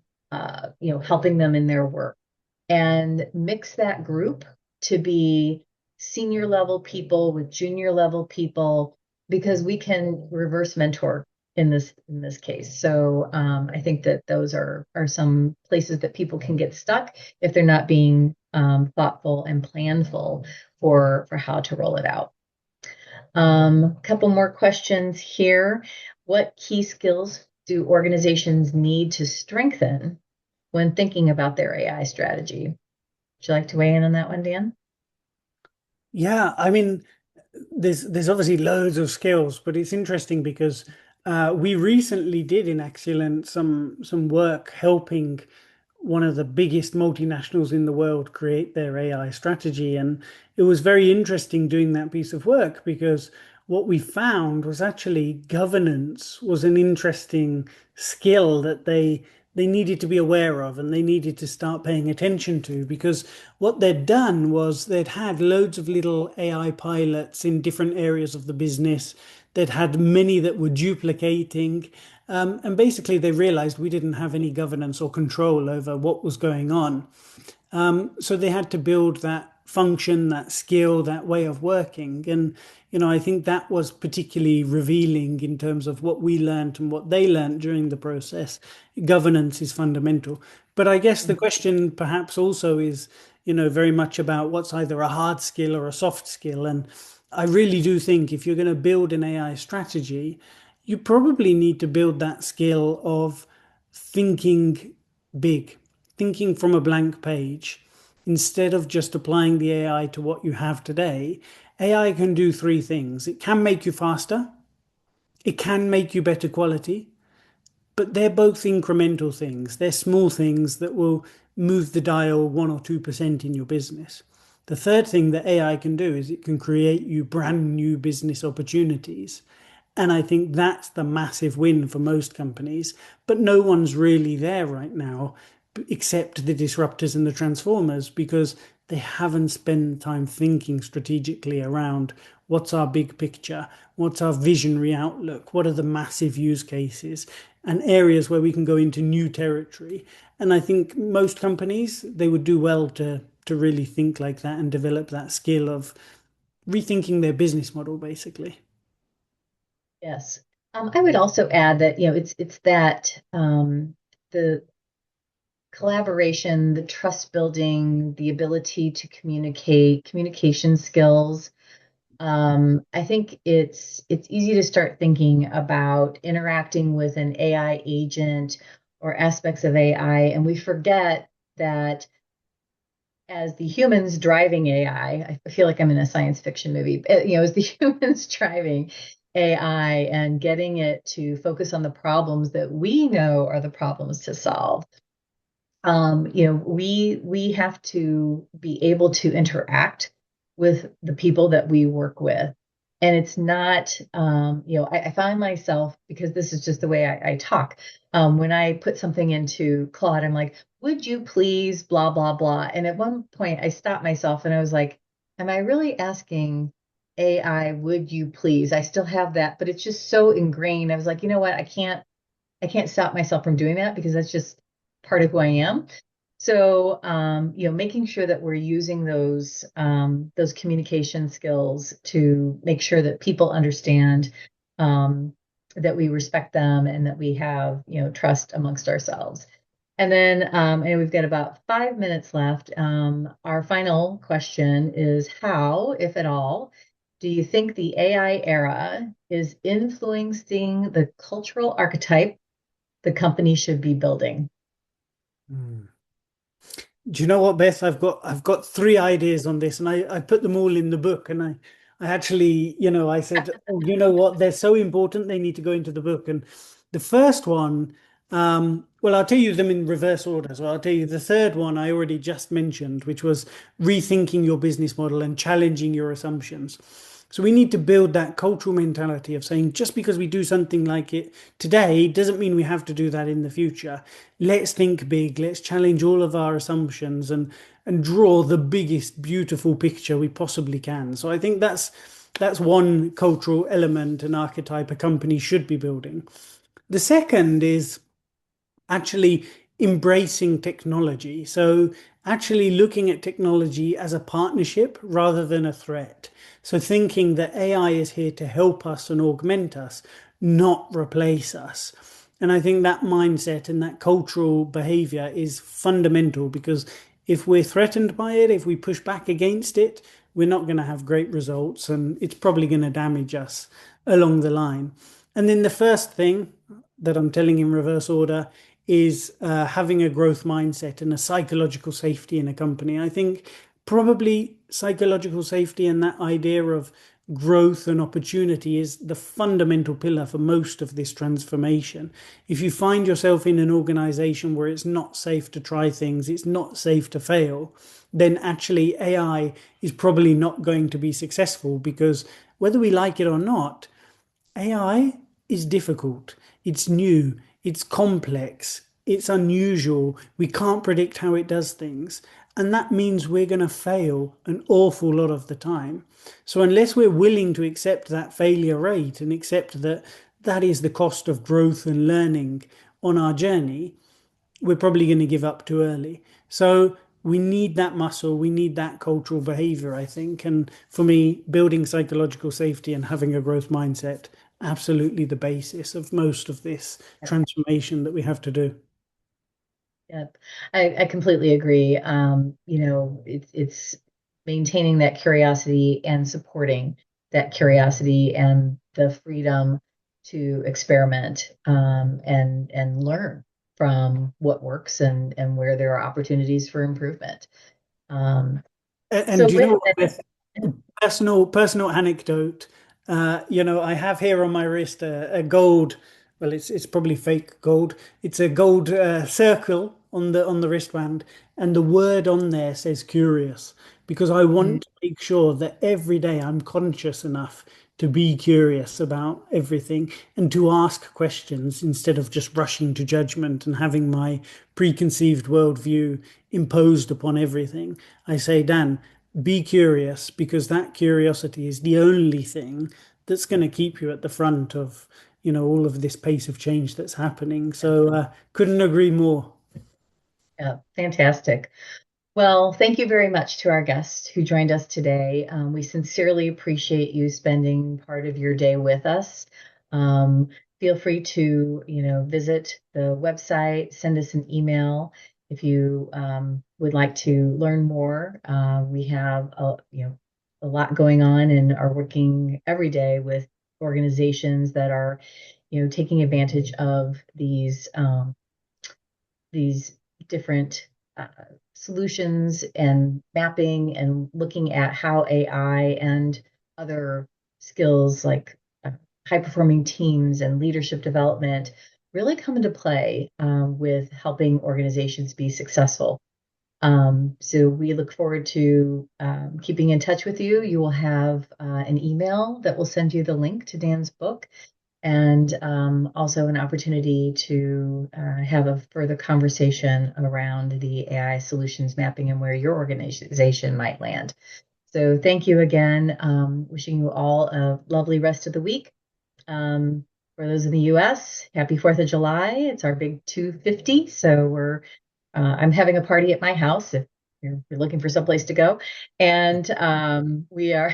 helping them in their work, and mix that group to be senior level people with junior level people because we can reverse mentor in this case. So I think that those are some places that people can get stuck if they're not being thoughtful and planful for how to roll it out. A couple more questions here. What key skills do organizations need to strengthen when thinking about their AI strategy? Would you like to weigh in on that one, Dan? Yeah, I mean, there's obviously loads of skills, but it's interesting because we recently did in Excellent some work helping one of the biggest multinationals in the world create their AI strategy, and it was very interesting doing that piece of work because what we found was actually governance was an interesting skill that they needed to be aware of and they needed to start paying attention to, because what they'd done was they'd had loads of little AI pilots in different areas of the business. They'd had many that were duplicating. And basically, they realized we didn't have any governance or control over what was going on. So they had to build that function, that skill, that way of working. And, I think that was particularly revealing in terms of what we learned and what they learned during the process. Governance is fundamental. But I guess the question perhaps also is, very much about what's either a hard skill or a soft skill. And I really do think if you're going to build an AI strategy, you probably need to build that skill of thinking big, thinking from a blank page. Instead of just applying the AI to what you have today, AI can do three things. It can make you faster, it can make you better quality, but they're both incremental things. They're small things that will move the dial 1 or 2% in your business. The third thing that AI can do is it can create you brand new business opportunities. And I think that's the massive win for most companies. But no one's really there right now except the disruptors and the transformers, because they haven't spent time thinking strategically around what's our big picture, what's our visionary outlook, what are the massive use cases and areas where we can go into new territory. And I think most companies, they would do well to really think like that and develop that skill of rethinking their business model, basically. Yes. I would also add that, it's that the collaboration, the trust building, the ability to communicate, communication skills. I think it's easy to start thinking about interacting with an AI agent or aspects of AI, and we forget that as the humans driving AI, I feel like I'm in a science fiction movie. As the humans driving AI and getting it to focus on the problems that we know are the problems to solve. We have to be able to interact with the people that we work with. And it's not, I find myself, because this is just the way I talk, when I put something into Claude, I'm like, would you please, blah, blah, blah. And at one point, I stopped myself and I was like, am I really asking AI, would you please? I still have that, but it's just so ingrained. I was like, you know what? I can't stop myself from doing that because that's just part of who I am. So, making sure that we're using those communication skills to make sure that people understand that we respect them and that we have, trust amongst ourselves. And then, and we've got about 5 minutes left. Our final question is how, if at all, do you think the AI era is influencing the cultural archetype the company should be building? Hmm. Do you know what, Beth? I've got three ideas on this, and I put them all in the book. And I actually, I said, oh, you know what? They're so important, they need to go into the book. And the first one, well, I'll tell you them in reverse order. So I'll tell you the third one I already just mentioned, which was rethinking your business model and challenging your assumptions. So we need to build that cultural mentality of saying just because we do something like it today doesn't mean we have to do that in the future. Let's think big, let's challenge all of our assumptions and draw the biggest beautiful picture we possibly can. So I think that's one cultural element and archetype a company should be building. The second is actually embracing technology. So, actually looking at technology as a partnership rather than a threat. So, thinking that AI is here to help us and augment us, not replace us. And I think that mindset and that cultural behavior is fundamental, because if we're threatened by it, if we push back against it, we're not going to have great results and it's probably going to damage us along the line. And then the first thing that I'm telling in reverse order is having a growth mindset and a psychological safety in a company. I think probably psychological safety and that idea of growth and opportunity is the fundamental pillar for most of this transformation. If you find yourself in an organization where it's not safe to try things, it's not safe to fail, then actually AI is probably not going to be successful, because whether we like it or not, AI is difficult. It's new. It's complex. It's unusual. We can't predict how it does things. And that means we're going to fail an awful lot of the time. So, unless we're willing to accept that failure rate and accept that that is the cost of growth and learning on our journey, we're probably going to give up too early. So we need that muscle, we need that cultural behavior, I think. And for me, building psychological safety and having a growth mindset, absolutely the basis of most of this transformation that we have to do. Yeah, I completely agree. It's maintaining that curiosity and supporting that curiosity and the freedom to experiment, and learn from what works and where there are opportunities for improvement. Um, And so do you with know what, that, Beth? Personal anecdote. I have here on my wrist a gold. Well, it's probably fake gold. It's a gold circle on the wristband, and the word on there says curious because I mm, want to make sure that every day I'm conscious enough to be curious about everything and to ask questions instead of just rushing to judgment and having my preconceived worldview imposed upon everything. I say, Dan, be curious because that curiosity is the only thing that's going to keep you at the front of, all of this pace of change that's happening. So, couldn't agree more. yeah, fantastic. Well, thank you very much to our guest who joined us today. We sincerely appreciate you spending part of your day with us. Um, Feel free to, visit the website, send us an email if you would like to learn more. We have a lot going on and are working every day with organizations that are, taking advantage of these different uh, solutions and mapping and looking at how AI and other skills like high performing teams and leadership development really come into play with helping organizations be successful. So we look forward to keeping in touch with you. You will have an email that will send you the link to Dan's book and also an opportunity to have a further conversation around the AI solutions mapping and where your organization might land. So thank you again. Wishing you all a lovely rest of the week. For those in the US, happy 4th of July. It's our big 250. So I'm having a party at my house if you're looking for someplace to go. And we are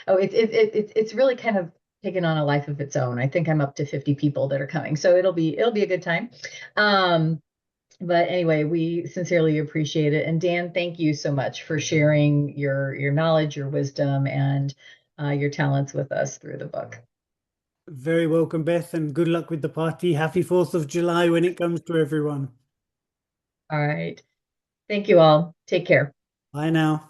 Oh, it's really kind of taken on a life of its own. I think I'm up to 50 people that are coming, so it'll be a good time. Um, but anyway, we sincerely appreciate it. And Dan, thank you so much for sharing your knowledge, your wisdom, and your talents with us through the book. Very welcome, Beth, and good luck with the party. Happy 4th of July when it comes to everyone. All right. Thank you all. Take care. Bye now.